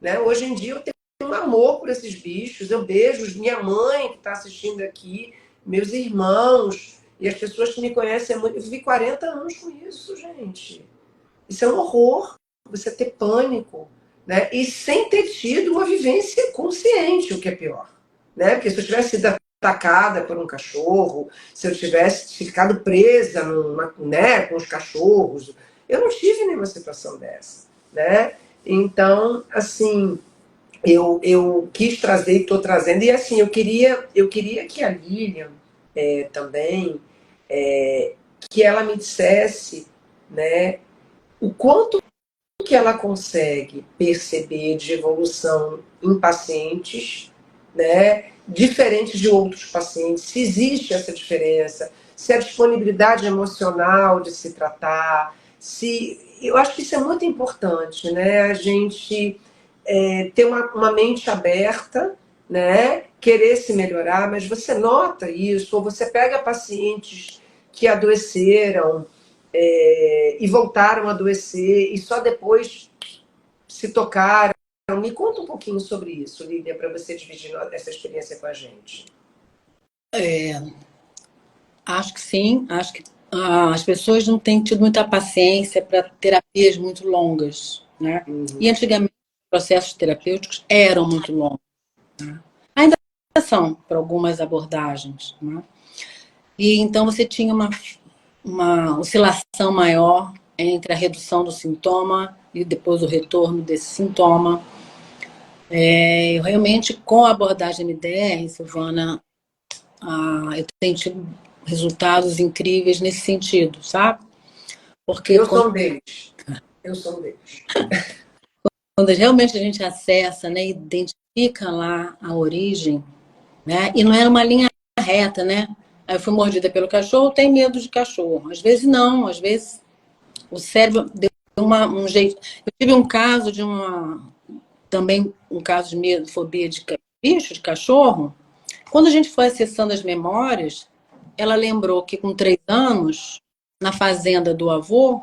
Né? Hoje em dia eu tenho um amor por esses bichos. Eu beijo minha mãe que está assistindo aqui, meus irmãos e as pessoas que me conhecem. Eu vivi 40 anos com isso, gente. Isso é um horror, você ter pânico, né? E sem ter tido uma vivência consciente, o que é pior. Né? Porque se eu tivesse sido atacada por um cachorro, se eu tivesse ficado presa né, com os cachorros, eu não tive nenhuma situação dessa. Né? Então, assim, eu quis trazer e estou trazendo. E assim, eu queria que a Lilian também, que ela me dissesse, né, o quanto que ela consegue perceber de evolução em pacientes, né, diferentes de outros pacientes, se existe essa diferença, se a disponibilidade emocional de se tratar, se eu acho que isso é muito importante, né? A gente ter uma mente aberta, né? Querer se melhorar, mas você nota isso, ou você pega pacientes que adoeceram e voltaram a adoecer e só depois se tocaram. Me conta um pouquinho sobre isso, Lídia, para você dividir essa experiência com a gente. Acho que sim, acho que as pessoas não têm tido muita paciência para terapias muito longas, né? E antigamente os processos terapêuticos eram muito longos, né? Ainda são para algumas abordagens, né? E então você tinha uma oscilação maior entre a redução do sintoma e depois o retorno desse sintoma. Realmente, com a abordagem MDR, Silvana, eu tenho tido resultados incríveis nesse sentido, sabe? Porque Eu sou um deles. Eu sou um deles. quando realmente a gente acessa, né, identifica lá a origem, né, e não é uma linha reta, né? Aí eu fui mordida pelo cachorro, tem medo de cachorro. Às vezes não, às vezes o cérebro deu um jeito. Eu tive um caso também um caso de medo, fobia de bicho, de cachorro. Quando a gente foi acessando as memórias, ela lembrou que com 3 anos, na fazenda do avô,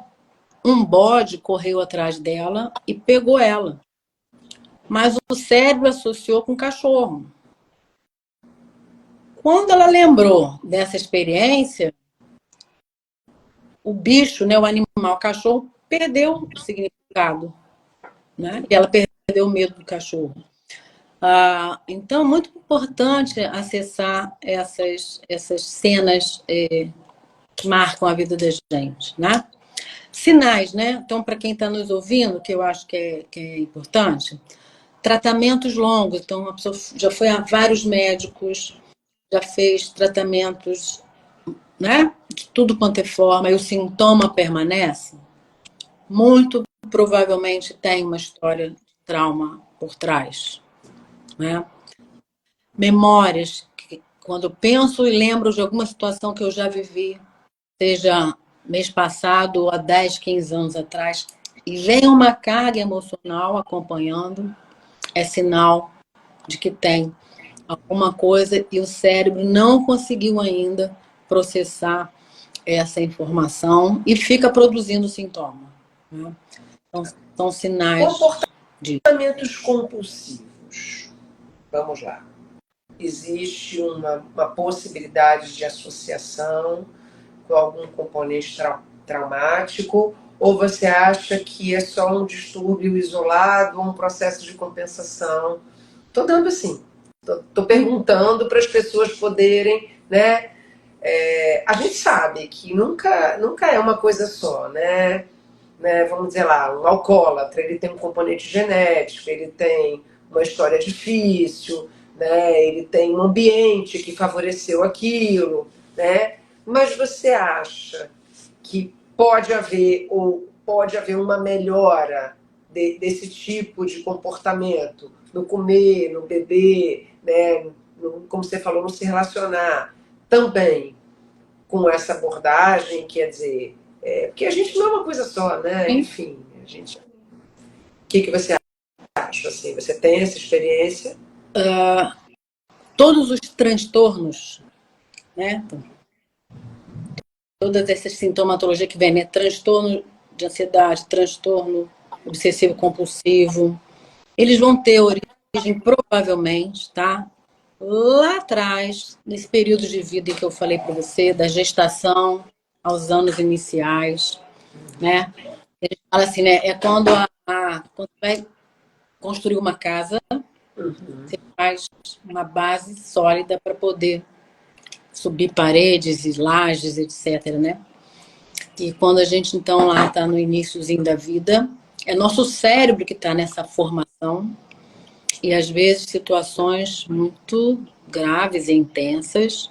um bode correu atrás dela e pegou ela. Mas o cérebro associou com cachorro. Quando ela lembrou dessa experiência, o bicho, né, o animal, o cachorro, perdeu o significado. Né? E ela perdeu o medo do cachorro. Então, muito importante acessar essas cenas que marcam a vida da gente, né? Sinais, né? Então, para quem está nos ouvindo, que eu acho que é importante, tratamentos longos. Então, a pessoa já foi a vários médicos, já fez tratamentos, né? De tudo quanto é forma, e o sintoma permanece. Muito provavelmente tem uma história de trauma por trás, né? Memórias, que, quando eu penso e lembro de alguma situação que eu já vivi, seja mês passado ou há 10, 15 anos atrás, e vem uma carga emocional acompanhando, é sinal de que tem alguma coisa e o cérebro não conseguiu ainda processar essa informação e fica produzindo sintoma. Né? Então, são sinais de... Comportamentos compulsivos. Vamos lá. Existe uma possibilidade de associação com algum componente traumático, ou você acha que é só um distúrbio isolado ou um processo de compensação? Estou dando assim, estou perguntando para as pessoas poderem, né? A gente sabe que nunca é uma coisa só, né? Vamos dizer lá, um alcoólatra, ele tem um componente genético, ele tem uma história difícil, né? Ele tem um ambiente que favoreceu aquilo, né? Mas você acha que pode haver uma melhora desse tipo de comportamento no comer, no beber, né? Como você falou, no se relacionar também com essa abordagem, quer dizer, porque a gente não é uma coisa só, né? Enfim, a gente. O que você acha? Assim, você tem essa experiência? Todos os transtornos, né? Todas essas sintomatologias que vêm, né? Transtorno de ansiedade, transtorno obsessivo compulsivo, eles vão ter origem, provavelmente, tá? Lá atrás, nesse período de vida em que eu falei para você, da gestação aos anos iniciais, né? Ele fala assim, né? É quando quando vai construir uma casa, você faz uma base sólida para poder subir paredes e lajes, etc, né? E quando a gente, então, lá está no iníciozinho da vida, é nosso cérebro que está nessa formação e, às vezes, situações muito graves e intensas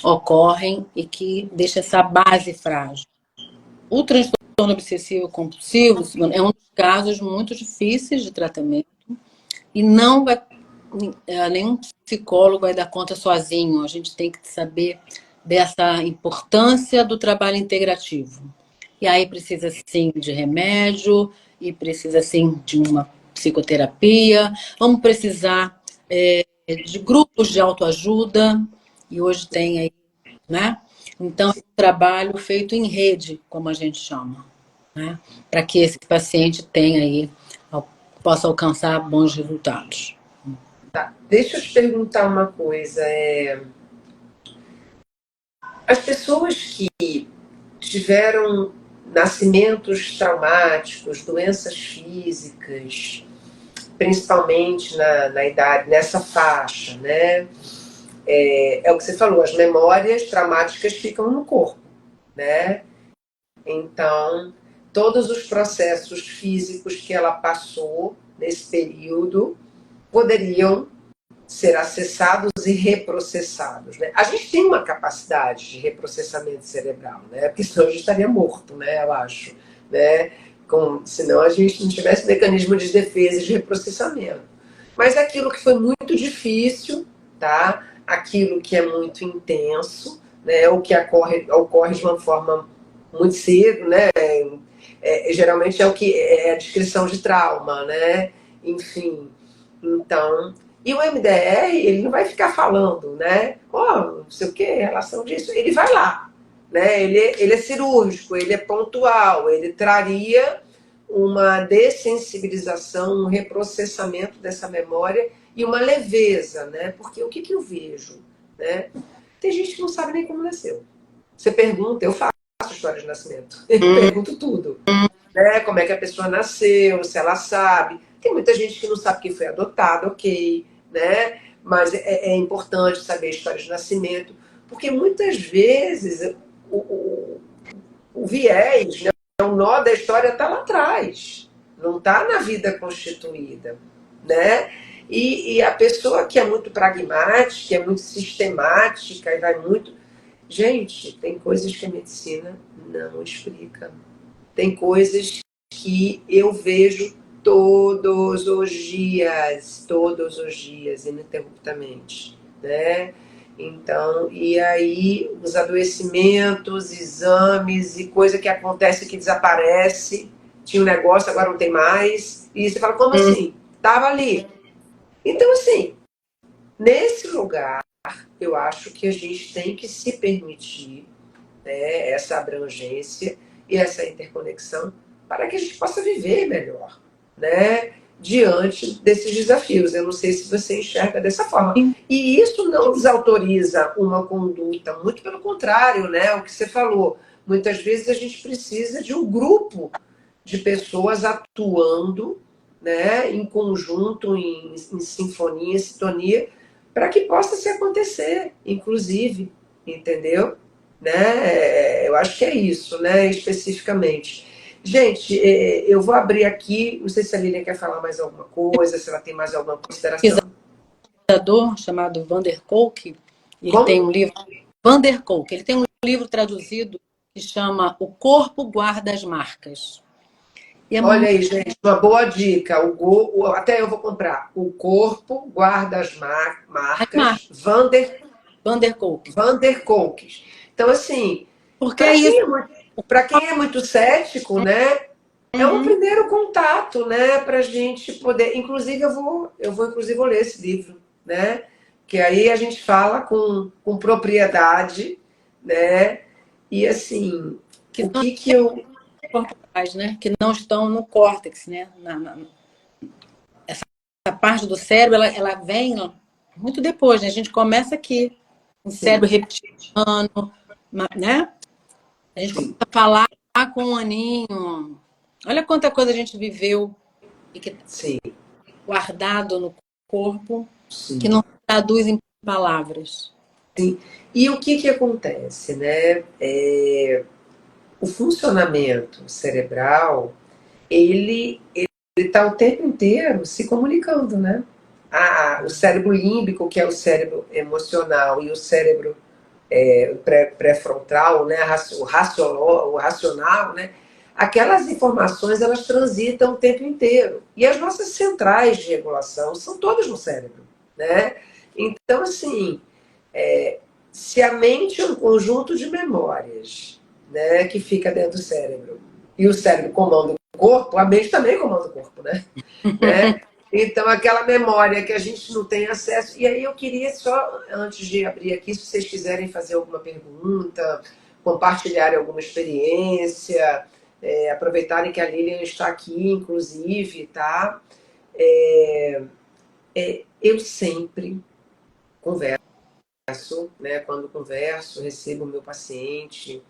ocorrem e que deixa essa base frágil. O transtorno obsessivo compulsivo é um dos casos muito difíceis de tratamento e não vai nenhum psicólogo vai dar conta sozinho. A gente tem que saber dessa importância do trabalho integrativo. E aí precisa sim de remédio e precisa sim de uma psicoterapia. Vamos precisar de grupos de autoajuda e hoje tem aí, né? Então, é um trabalho feito em rede, como a gente chama, né? Para que esse paciente tenha aí, possa alcançar bons resultados. Tá. Deixa eu te perguntar uma coisa. As pessoas que tiveram nascimentos traumáticos, doenças físicas, principalmente na idade, nessa faixa, né? É o que você falou, as memórias traumáticas ficam no corpo, né? Então, todos os processos físicos que ela passou nesse período poderiam ser acessados e reprocessados, né? A gente tem uma capacidade de reprocessamento cerebral, né? Porque senão a gente estaria morto, né? Eu acho, né? Senão a gente não tivesse mecanismo de defesa e de reprocessamento. Mas aquilo que foi muito difícil, tá? Aquilo que é muito intenso, né? O que ocorre de uma forma muito cedo, né? Geralmente é o que é a descrição de trauma, né? Enfim, então. E o MDR, ele não vai ficar falando, né? Não sei o que, relação disso. Ele vai lá, né? Ele é cirúrgico, ele é pontual, ele traria uma dessensibilização, um reprocessamento dessa memória e uma leveza, né? Porque o que eu vejo, né? Tem gente que não sabe nem como nasceu. Você pergunta, eu faço história de nascimento, eu pergunto tudo, né? Como é que a pessoa nasceu, se ela sabe. Tem muita gente que não sabe que foi adotada, ok, né? Mas é importante saber a história de nascimento, porque muitas vezes o viés, né, o nó da história está lá atrás, não está na vida constituída, né? E a pessoa que é muito pragmática, que é muito sistemática e vai muito... Gente, tem coisas que a medicina não explica. Tem coisas que eu vejo todos os dias, ininterruptamente, né? Então, e aí os adoecimentos, exames e coisa que acontece que desaparece, tinha um negócio, agora não tem mais, e você fala, como assim? Tava ali. Então, assim, nesse lugar, eu acho que a gente tem que se permitir né, essa abrangência e essa interconexão para que a gente possa viver melhor, né, diante desses desafios. Eu não sei se você enxerga dessa forma. E isso não desautoriza uma conduta, muito pelo contrário, né, o que você falou. Muitas vezes a gente precisa de um grupo de pessoas atuando, né, em conjunto, em sinfonia, em sintonia, para que possa se acontecer, inclusive, entendeu? Né? Eu acho que é isso, né, especificamente. Gente, eu vou abrir aqui, não sei se a Lilian quer falar mais alguma coisa, se ela tem mais alguma consideração. Pesquisador chamado Van der Kolk, ele Como? tem um livro, Van der Kolk, ele tem um livro traduzido que chama O Corpo Guarda as Marcas. E é Olha aí, gente, uma boa dica. Até eu vou comprar. O corpo guarda as marcas. Van der Kolk. Van der Kolk. Então, assim, Porque para é isso. quem é muito cético, né? É um primeiro contato, né? Para a gente poder. Inclusive, inclusive vou ler esse livro, né? Que aí a gente fala com propriedade, né? E assim, Que o são que eu. corporais, né? Que não estão no córtex, né? Essa parte do cérebro, ela vem muito depois, né? A gente começa aqui, o cérebro reptiliano, né? A gente começa a falar com um aninho. Olha quanta coisa a gente viveu e que está Sim, guardado no corpo, que sim. não se traduz em palavras. Sim. E o que acontece, né? O funcionamento cerebral, ele está o tempo inteiro se comunicando, né? O cérebro límbico, que é o cérebro emocional, e o cérebro pré-frontal, né? O racional, né? Aquelas informações, elas transitam o tempo inteiro. E as nossas centrais de regulação são todas no cérebro, né? Então, assim, se a mente é um conjunto de memórias, né, que fica dentro do cérebro, e o cérebro comanda o corpo, a mente também comanda o corpo, né? Então, aquela memória que a gente não tem acesso. E aí eu queria só, antes de abrir aqui, se vocês quiserem fazer alguma pergunta, compartilharem alguma experiência, aproveitarem que a Lilian está aqui, inclusive, tá? Eu sempre converso, né? Quando converso, recebo o meu paciente,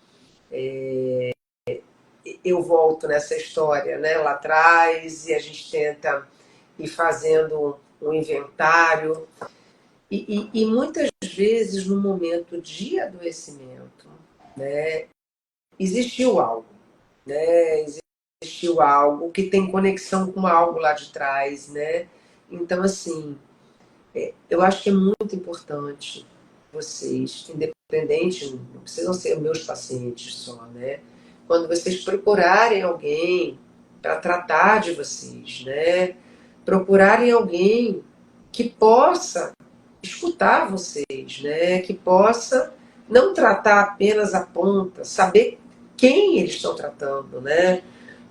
eu volto nessa história, né, lá atrás, e a gente tenta ir fazendo um inventário. E muitas vezes, no momento de adoecimento, né, existiu algo, né? Existiu algo que tem conexão com algo lá de trás, né? Então, assim, eu acho que é muito importante vocês, independente, não precisam ser meus pacientes só, né? Quando vocês procurarem alguém para tratar de vocês, né? Procurarem alguém que possa escutar vocês, né? Que possa não tratar apenas a ponta, saber quem eles estão tratando, né?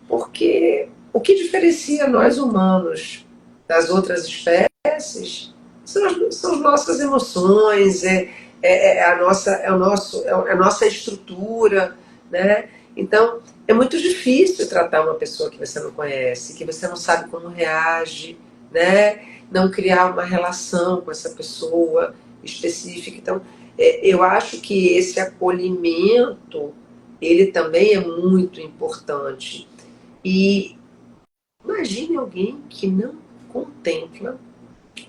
Porque o que diferencia nós humanos das outras espécies são as nossas emoções, é a nossa estrutura, né? Então, é muito difícil tratar uma pessoa que você não conhece, que você não sabe como reage, né? Não criar uma relação com essa pessoa específica. Então, eu acho que esse acolhimento, ele também é muito importante. E imagine alguém que não contempla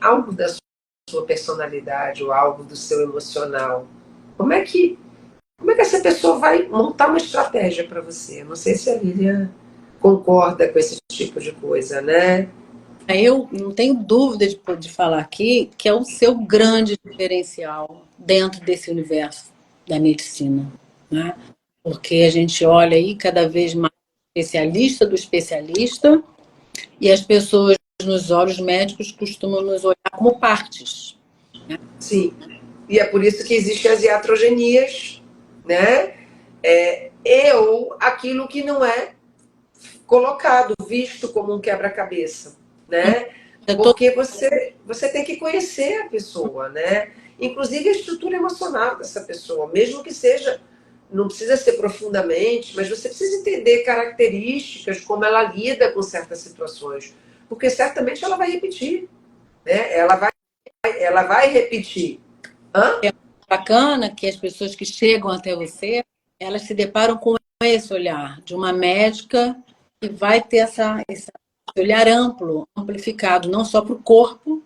algo da sua personalidade ou algo do seu emocional. Como é que essa pessoa vai montar uma estratégia para você? Não sei se a Lilian concorda com esse tipo de coisa, né? Eu não tenho dúvida de falar aqui que é o seu grande diferencial dentro desse universo da medicina, né? Porque a gente olha aí cada vez mais especialista do especialista e as pessoas nos olhos médicos costumam nos olhar como partes. Sim. E é por isso que existem as iatrogenias, né? Ou aquilo que não é colocado, visto como um quebra-cabeça, né? Porque você tem que conhecer a pessoa, né? Inclusive a estrutura emocional dessa pessoa, mesmo que seja, não precisa ser profundamente, mas você precisa entender características, como ela lida com certas situações. Porque certamente ela vai repetir, né? Ela vai repetir. Hã? É bacana que as pessoas que chegam até você, elas se deparam com esse olhar de uma médica que vai ter esse olhar amplo, amplificado, não só para o corpo,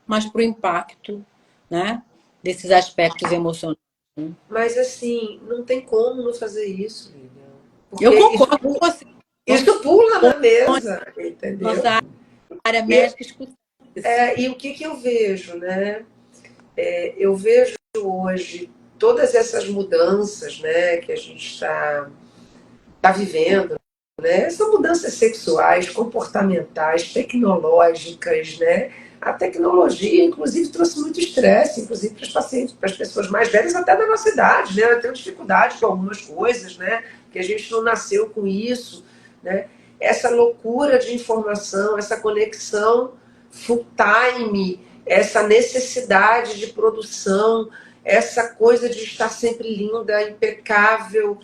mas para o impacto, né, desses aspectos emocionais. Mas assim, não tem como não fazer isso, Lilian. Eu Porque concordo com você. isso pula na mesa, entendeu? Nossa área E, médica escuta isso. e o que eu vejo, né? Eu vejo hoje todas essas mudanças, né, que a gente tá vivendo, né? São mudanças sexuais, comportamentais, tecnológicas, né? A tecnologia, inclusive, trouxe muito estresse, inclusive para os pacientes, para as pessoas mais velhas, até da nossa idade, né? Eu tenho dificuldade com algumas coisas, né? Que a gente não nasceu com isso, né? Essa loucura de informação, essa conexão full time, essa necessidade de produção, essa coisa de estar sempre linda, impecável,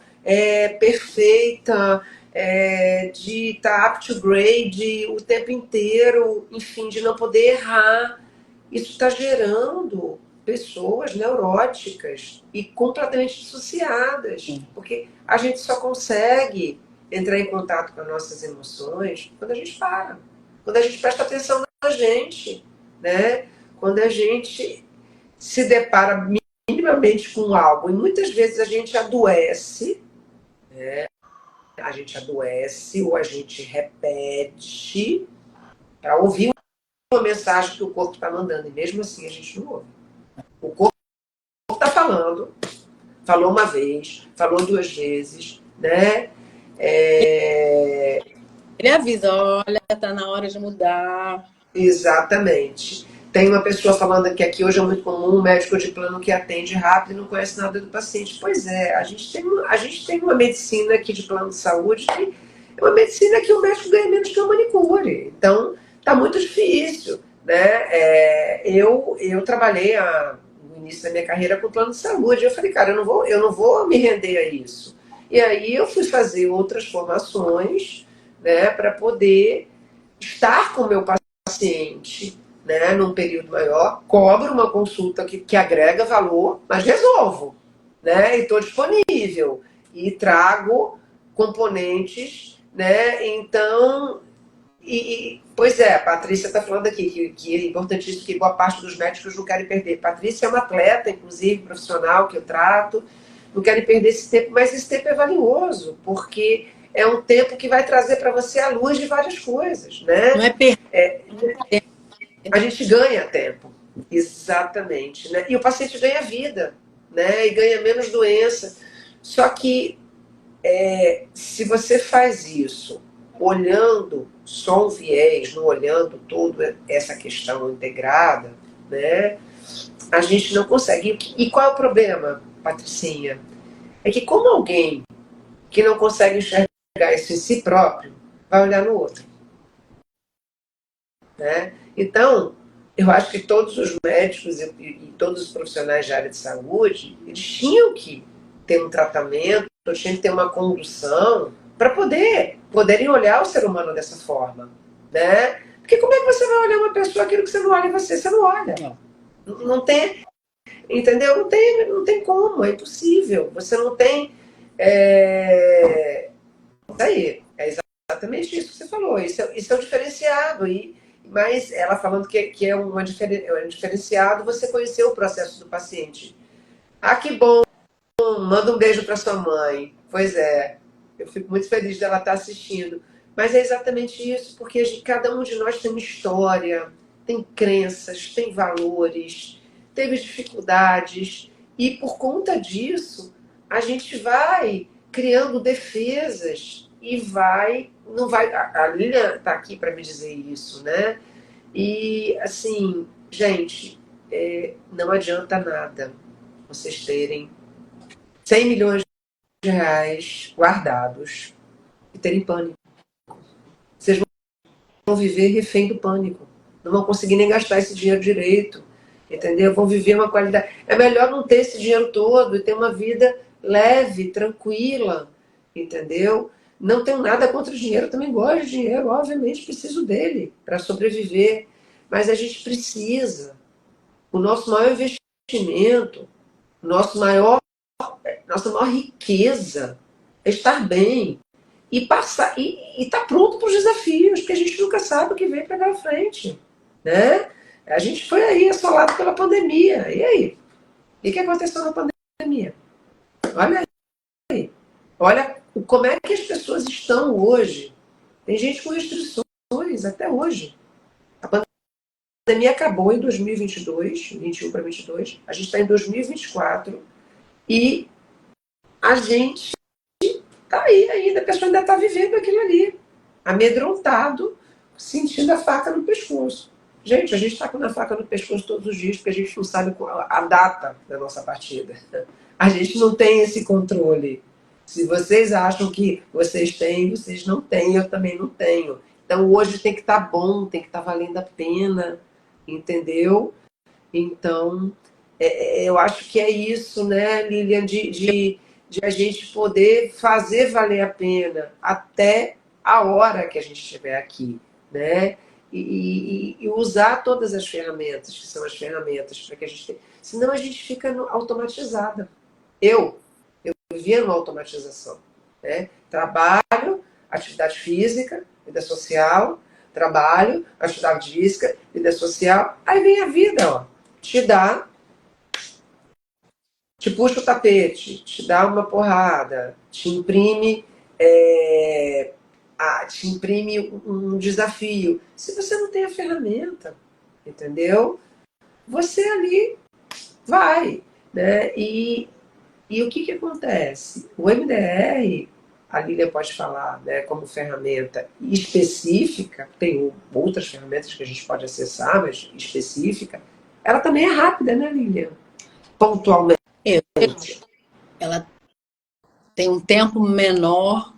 perfeita, de estar up to grade o tempo inteiro, enfim, de não poder errar. Isso está gerando pessoas neuróticas e completamente dissociadas, porque a gente só consegue entrar em contato com as nossas emoções quando a gente para, quando a gente presta atenção na gente, né? Quando a gente se depara minimamente com algo, e muitas vezes a gente adoece ou a gente repete para ouvir uma mensagem que o corpo está mandando, e mesmo assim a gente não ouve. O corpo está falando, falou uma vez, falou duas vezes, né? Ele avisa, olha, está na hora de mudar. Exatamente. Tem uma pessoa falando que aqui hoje é muito comum um médico de plano que atende rápido e não conhece nada do paciente. Pois é, a gente tem uma medicina aqui de plano de saúde que é uma medicina que o médico ganha menos que uma manicure. Então, tá muito difícil, né? Eu trabalhei no início da minha carreira com plano de saúde. Eu falei, cara, eu não vou me render a isso. E aí eu fui fazer outras formações, né, para poder estar com o meu paciente, né, num período maior, cobro uma consulta que agrega valor, mas resolvo, né, e estou disponível e trago componentes, né, então, pois é, a Patrícia está falando aqui que é importantíssimo que boa parte dos médicos não querem perder. Patrícia é uma atleta, inclusive, profissional que eu trato, não querem perder esse tempo, mas esse tempo é valioso, porque é um tempo que vai trazer para você a luz de várias coisas, Não né? é perder. A gente ganha tempo, exatamente, né? E o paciente ganha vida, né? E ganha menos doença. Só que se você faz isso olhando só um viés, não olhando toda essa questão integrada, né? A gente não consegue. E qual é o problema, Patricinha? É que como alguém que não consegue enxergar isso em si próprio, vai olhar no outro, né? Então, eu acho que todos os médicos e todos os profissionais de área de saúde, eles tinham que ter um tratamento, tinham que ter uma condução para poderem olhar o ser humano dessa forma, né? Porque como é que você vai olhar uma pessoa aquilo que você não olha em você? Você não olha. Não tem, entendeu? Não tem como, é impossível. Você não tem. Isso aí, é exatamente isso que você falou. Isso é o diferenciado. Mas ela falando que é um diferenciado você conhecer o processo do paciente. Ah, que bom! Manda um beijo para sua mãe. Pois é, eu fico muito feliz dela estar assistindo. Mas é exatamente isso, porque cada um de nós tem uma história, tem crenças, tem valores, teve dificuldades. E por conta disso, a gente vai criando defesas e não vai. A Lilian está aqui para me dizer isso, né? E assim, gente, não adianta nada vocês terem 100 milhões de reais guardados e terem pânico. Vocês vão viver refém do pânico. Não vão conseguir nem gastar esse dinheiro direito. Entendeu? Vão viver uma qualidade. É melhor não ter esse dinheiro todo e ter uma vida leve, tranquila, entendeu? Não tenho nada contra o dinheiro, também gosto de dinheiro, obviamente preciso dele para sobreviver, mas a gente precisa. O nosso maior investimento, nosso maior, nossa maior riqueza é estar bem e passar e estar pronto para os desafios, porque a gente nunca sabe o que vem pela frente, né? A gente foi aí assolado pela pandemia. E aí? O que aconteceu na pandemia? Olha aí. Olha como é que as pessoas estão hoje. Tem gente com restrições até hoje. A pandemia acabou em 2022, 21 para 22. A gente está em 2024 e a gente está aí ainda. A pessoa ainda está vivendo aquilo ali, amedrontado, sentindo a faca no pescoço. Gente, a gente está com a faca no pescoço todos os dias porque a gente não sabe a data da nossa partida. A gente não tem esse controle. Se vocês acham que vocês têm, vocês não têm, eu também não tenho. Então hoje tem que estar bom, tem que estar valendo a pena, entendeu? Então, eu acho que é isso, né, Lilian, de a gente poder fazer valer a pena até a hora que a gente estiver aqui, né? E usar todas as ferramentas, que são as ferramentas para que a gente tenha. Senão a gente fica automatizada. Eu vivia numa automatização, né? Trabalho, atividade física, vida social, trabalho, atividade física, vida social. Aí vem a vida, ó, te dá, te puxa o tapete, te dá uma porrada, te imprime, te imprime um desafio. Se você não tem a ferramenta, entendeu? Você ali vai, né? E o que acontece? O MDR, a Lília pode falar, né, como ferramenta específica, tem outras ferramentas que a gente pode acessar, mas específica, ela também é rápida, né, Lília? Pontualmente. Ela tem um tempo menor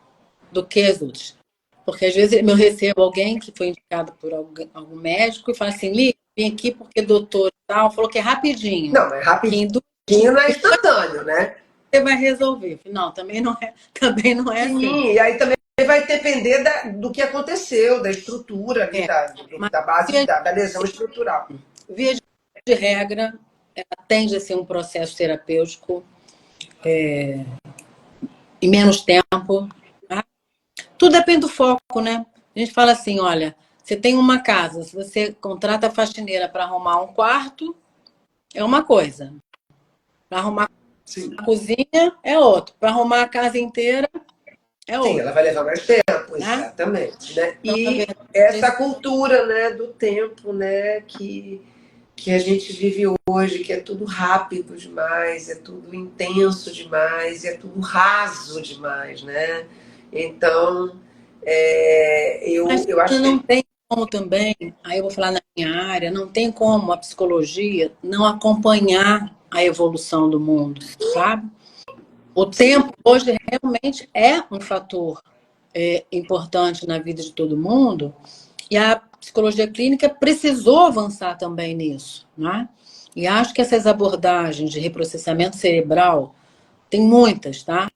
do que as outras. Porque às vezes eu recebo alguém que foi indicado por algum médico e fala assim, Lília, vim aqui porque o doutor tal falou que é rapidinho. Não, é rapidinho, não é instantâneo, né? Você vai resolver. Não, também não é Sim, assim. E aí também vai depender do que aconteceu, da estrutura ali, da base, da lesão estrutural. Via de regra, ela tende a ser um processo terapêutico em menos tempo. Tá? Tudo depende do foco, né? A gente fala assim, olha, você tem uma casa, se você contrata a faxineira para arrumar um quarto, é uma coisa. Para arrumar a cozinha, é outro. Para arrumar a casa inteira, é outro. Sim, ela vai levar mais tempo, Né? exatamente. Né? Então, E essa cultura, né, do tempo, né, que a gente vive hoje, que é tudo rápido demais, é tudo intenso demais, é tudo raso demais, né? Então, eu acho não que... tem como também, aí eu vou falar na minha área, não tem como a psicologia não acompanhar a evolução do mundo, sabe? O tempo hoje realmente é um fator importante na vida de todo mundo e a psicologia clínica precisou avançar também nisso, né? E acho que essas abordagens de reprocessamento cerebral tem muitas, tá?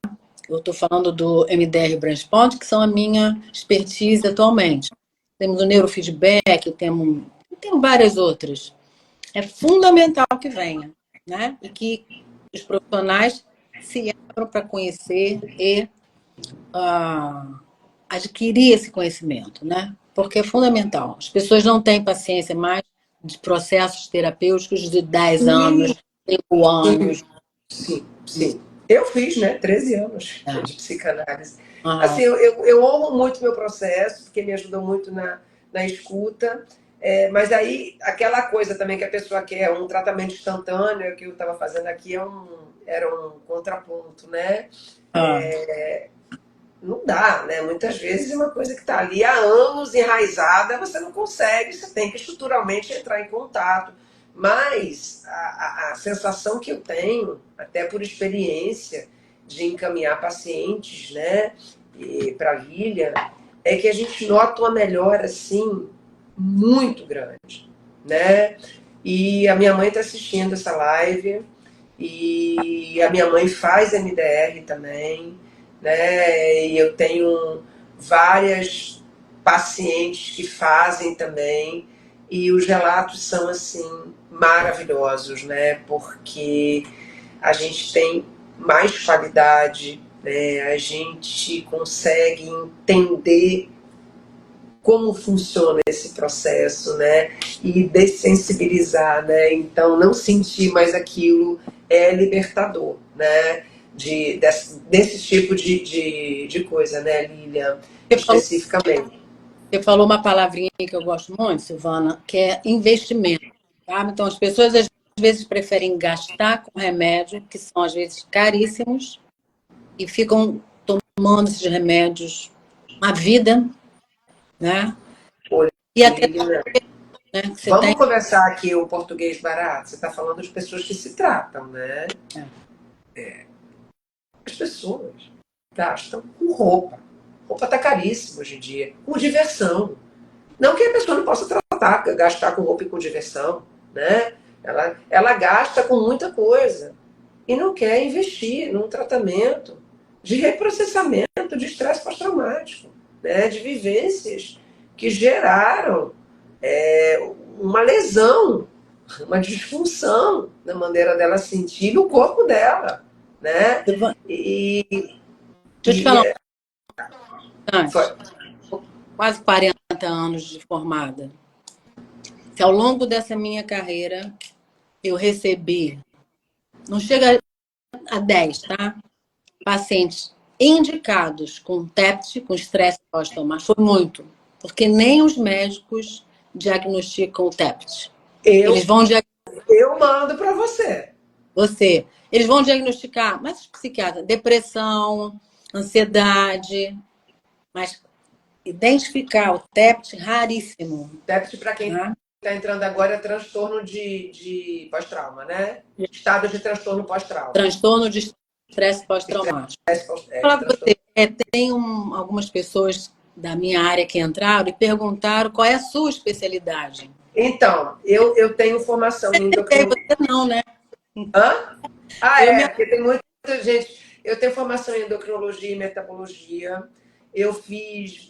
Eu estou falando do MDR Branchpoint, que são a minha expertise atualmente. Temos o neurofeedback, temos várias outras. É fundamental que venha, né? E que os profissionais se abram para conhecer e adquirir esse conhecimento, né? Porque é fundamental. As pessoas não têm paciência mais de processos terapêuticos de 10 anos, 5 anos. Sim. Eu fiz, né, 13 anos de psicanálise. Ah, Assim, eu honro muito meu processo, porque me ajudou muito na escuta. Mas aí, aquela coisa também que a pessoa quer, um tratamento instantâneo, que eu estava fazendo aqui, era um contraponto, né? Não dá, né? Muitas vezes é uma coisa que está ali há anos enraizada, você não consegue, você tem que estruturalmente entrar em contato. Mas a sensação que eu tenho, até por experiência de encaminhar pacientes, né, para a Lilian, é que a gente nota uma melhora assim muito grande, né? E a minha mãe está assistindo essa live E a minha mãe faz MDR também, né? E eu tenho várias pacientes que fazem também. E os relatos são, assim, maravilhosos, né? Porque a gente tem mais qualidade, né? A gente consegue entender como funciona esse processo, né? E dessensibilizar, né? Então, não sentir mais aquilo é libertador, né? Desse tipo de coisa, né, Lilian? Você falou, Especificamente. você falou uma palavrinha que eu gosto muito, Silvana, que é investimento. Tá? Então, as pessoas às vezes preferem gastar com remédio, que são às vezes caríssimos, e ficam tomando esses remédios a vida, né? Olha, E até, Lilian, né, que você tem. vamos conversar aqui o português barato. Você está falando de pessoas que se tratam, né? As pessoas gastam com roupa. Roupa está caríssima hoje em dia. Com diversão. Não que a pessoa não possa tratar, gastar com roupa e com diversão, né? Ela gasta com muita coisa e não quer investir num tratamento de reprocessamento de estresse pós-traumático, né? De vivências que geraram uma lesão, uma disfunção na maneira dela sentir no corpo dela, né? Silvana, E, deixa eu te e falar é, foi, antes, quase 40 anos de formada. Se ao longo dessa minha carreira eu recebi, não chega a 10, tá? Pacientes indicados com TEPT, com estresse pós-traumático, foi muito, porque nem os médicos diagnosticam o TEPT. Eles eu, vão eu mando para você. eles vão diagnosticar, mas os psiquiatras, depressão, ansiedade, mas identificar o TEPT raríssimo, TEPT, para quem né? está entrando agora, é transtorno de pós-trauma, né? Estado de transtorno pós-trauma. Transtorno de estresse pós-traumático. Vou falar com Transtorno. você, tem algumas pessoas da minha área que entraram e perguntaram qual é a sua especialidade. Então, eu tenho formação em E aí endocrinologia. você não, né? Hã? Ah, Eu me... porque tem muita gente. Eu tenho formação em endocrinologia e metabologia. Eu fiz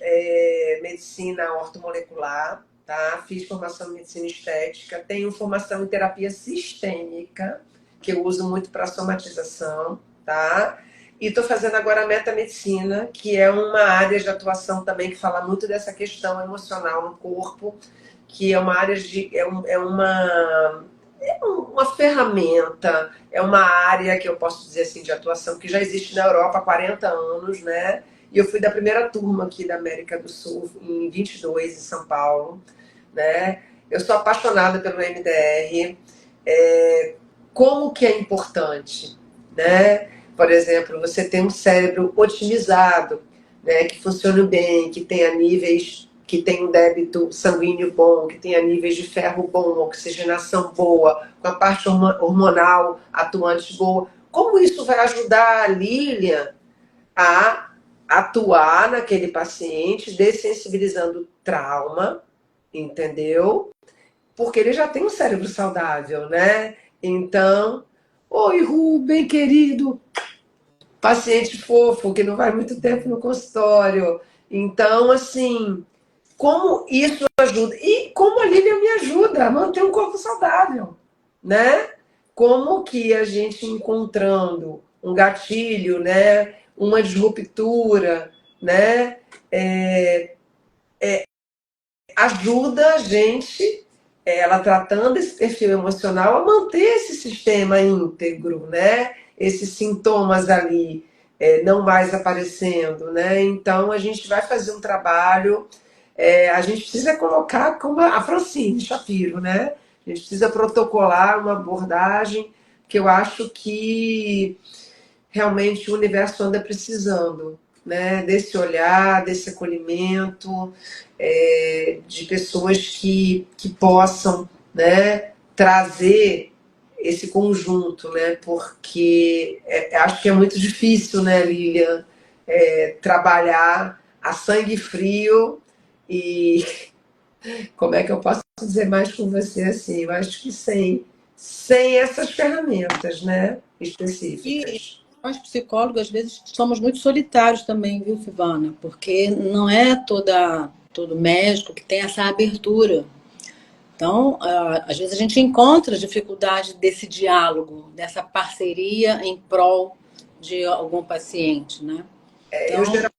medicina ortomolecular, tá? Fiz formação em medicina estética. Tenho formação em terapia sistêmica, que eu uso muito para somatização, tá? E estou fazendo agora a metamedicina, que é uma área de atuação também que fala muito dessa questão emocional no corpo, que é uma área de. Uma ferramenta, é uma área que eu posso dizer assim de atuação que já existe na Europa há 40 anos, né? E eu fui da primeira turma aqui da América do Sul em 22 em São Paulo, né? Eu sou apaixonada pelo MDR. Como que é importante, né? Por exemplo, você tem um cérebro otimizado, né? Que funcione bem, que tenha níveis, que tenha um débito sanguíneo bom, que tenha níveis de ferro bom, oxigenação boa, com a parte hormonal atuante boa. Como isso vai ajudar a Lilian a atuar naquele paciente, dessensibilizando o trauma, entendeu? Porque ele já tem um cérebro saudável, né? Então, oi, Rubem, querido, paciente fofo, que não vai muito tempo no consultório. Então, assim, como isso ajuda? E como a Lívia me ajuda a manter um corpo saudável, né? Como que a gente encontrando um gatilho, né? Uma disruptura, né? Ajuda a gente, ela tratando esse perfil emocional, a manter esse sistema íntegro, né? Esses sintomas ali não mais aparecendo, né? Então a gente vai fazer um trabalho, a gente precisa colocar como a Francine Shapiro, né? A gente precisa protocolar uma abordagem que eu acho que realmente o universo anda precisando, né? Desse olhar, desse acolhimento, de pessoas que possam, né, trazer esse conjunto, né? Porque acho que é muito difícil, né, Lilian, trabalhar a sangue frio e como é que eu posso dizer mais com você assim? Eu acho que sem essas ferramentas, né, E específicas. nós, psicólogos, às vezes, somos muito solitários também, viu, Silvana? Porque não é todo médico que tem essa abertura. Então, às vezes a gente encontra dificuldade desse diálogo, dessa parceria em prol de algum paciente, né? Eu Então,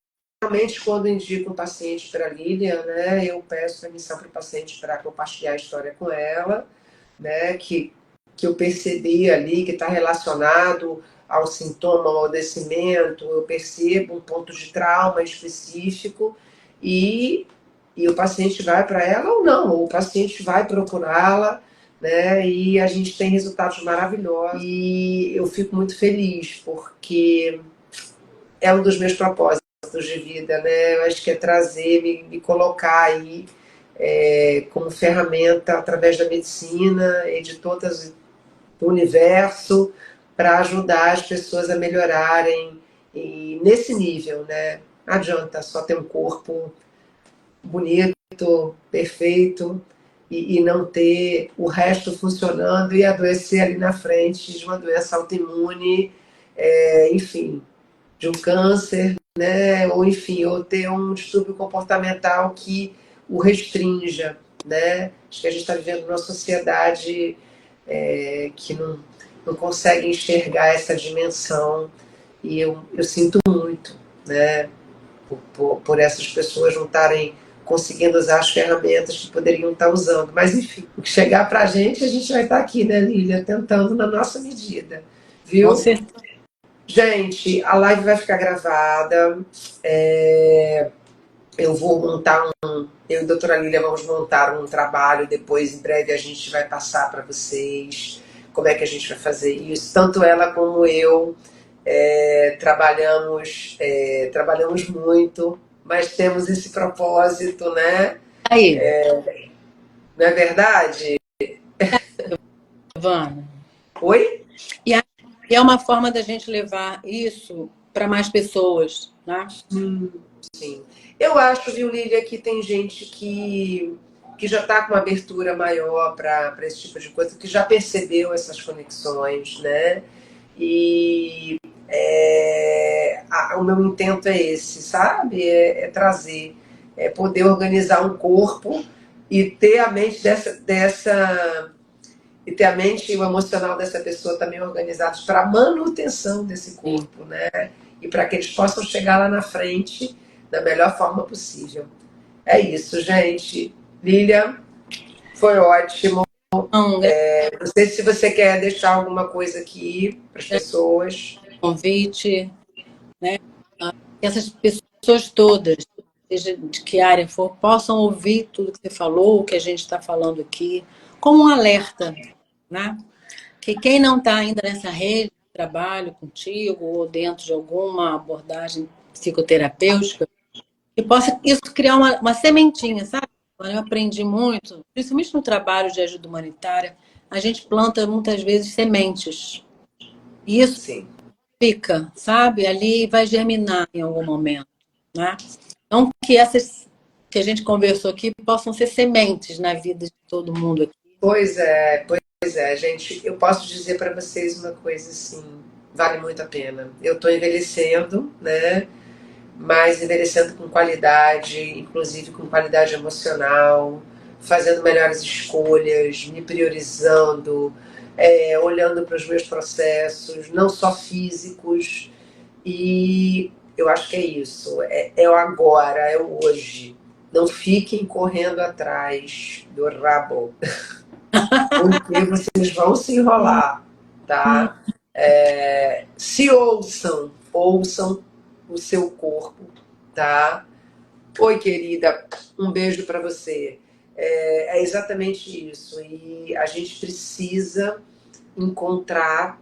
geralmente, quando indico um paciente para a Lilian, né, eu peço permissão para o paciente para compartilhar a história com ela, né, que eu percebi ali que está relacionado ao sintoma, ao adoecimento, eu percebo um ponto de trauma específico e, e o paciente vai para ela ou não, ou o paciente vai procurá-la, né, e a gente tem resultados maravilhosos e eu fico muito feliz porque é um dos meus propósitos de vida, né? Eu acho que é trazer, me colocar aí como ferramenta através da medicina e de todas do universo para ajudar as pessoas a melhorarem e nesse nível, né? Não adianta só ter um corpo bonito, perfeito e não ter o resto funcionando e adoecer ali na frente de uma doença autoimune, enfim, de um câncer, né? Ou enfim, ou ter um distúrbio comportamental que o restrinja, né? Acho que a gente está vivendo numa sociedade que não consegue enxergar essa dimensão e eu sinto muito, né? Por essas pessoas não estarem conseguindo usar as ferramentas que poderiam estar usando. Mas enfim, o que chegar para a gente vai estar aqui, né, Lília? Tentando na nossa medida, com viu? certeza. Gente, a live vai ficar gravada. Eu vou montar eu e a doutora Lília vamos montar um trabalho. Depois, em breve, a gente vai passar para vocês como é que a gente vai fazer isso. Tanto ela como eu trabalhamos muito, mas temos esse propósito, né? Aí, Não é verdade? Ivana. Oi? E é uma forma da gente levar isso para mais pessoas, né? Sim. Eu acho, viu, Lília, que tem gente que já está com uma abertura maior para esse tipo de coisa, que já percebeu essas conexões, né? E o meu intento é esse, sabe? É trazer, é poder organizar um corpo e ter a mente e ter a mente e o emocional dessa pessoa também organizados para a manutenção desse Sim. corpo, né? E para que eles possam chegar lá na frente da melhor forma possível. É isso, gente. Lilian, foi ótimo. Então, Não sei se você quer deixar alguma coisa aqui para as pessoas. convite, né? Que essas pessoas todas, seja de que área for, possam ouvir tudo que você falou, o que a gente está falando aqui, como um alerta, né? Que quem não está ainda nessa rede de trabalho contigo ou dentro de alguma abordagem psicoterapêutica, que possa isso criar uma sementinha, sabe? Eu aprendi muito, principalmente no trabalho de ajuda humanitária, a gente planta muitas vezes sementes. E isso Sim. fica, sabe? Ali vai germinar em algum momento, né? Então, que essas que a gente conversou aqui possam ser sementes na vida de todo mundo aqui. Pois é, gente. Eu posso dizer para vocês uma coisa assim, vale muito a pena. Eu estou envelhecendo, né? Mas envelhecendo com qualidade, inclusive com qualidade emocional, fazendo melhores escolhas, me priorizando, olhando para os meus processos, não só físicos. E eu acho que é isso. É o agora, é o hoje. Não fiquem correndo atrás do rabo, porque vocês vão se enrolar, tá? Se ouçam o seu corpo, tá? Oi, querida, um beijo para você. É exatamente isso. E a gente precisa encontrar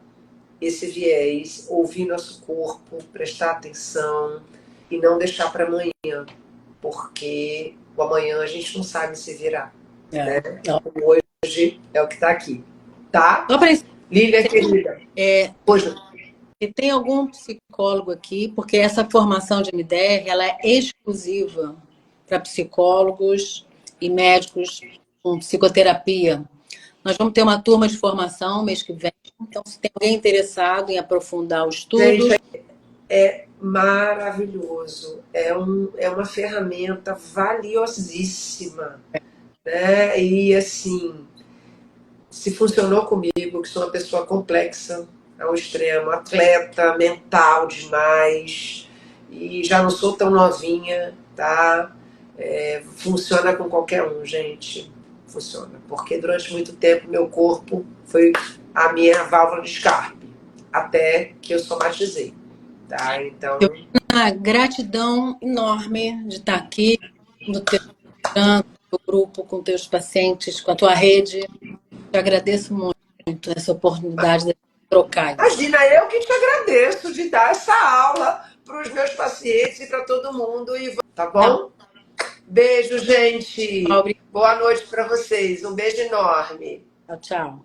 esse viés, ouvir nosso corpo, prestar atenção e não deixar para amanhã, porque o amanhã a gente não sabe se virá, É. né? Hoje é o que está aqui, tá? Só para Lívia, querida. Pois se tem algum psicólogo aqui, porque essa formação de MDR ela é exclusiva para psicólogos e médicos com psicoterapia. Nós vamos ter uma turma de formação mês que vem. Então, se tem alguém interessado em aprofundar o estudo... Gente, é maravilhoso. É uma ferramenta valiosíssima, né? E assim, se funcionou comigo, que sou uma pessoa complexa ao extremo, atleta, mental demais, e já não sou tão novinha, tá? Funciona com qualquer um, gente. Funciona. Porque durante muito tempo meu corpo foi a minha válvula de escape, até que eu somatizei, tá? Então, Uma gratidão enorme de estar aqui no teu grupo, com teus pacientes, com a tua rede. Te agradeço muito essa oportunidade de trocar isso. imagina, eu que te agradeço de dar essa aula para os meus pacientes e para todo mundo. Tá bom? Beijo, gente. Obrigada. Boa noite para vocês. Um beijo enorme. Tchau, tchau.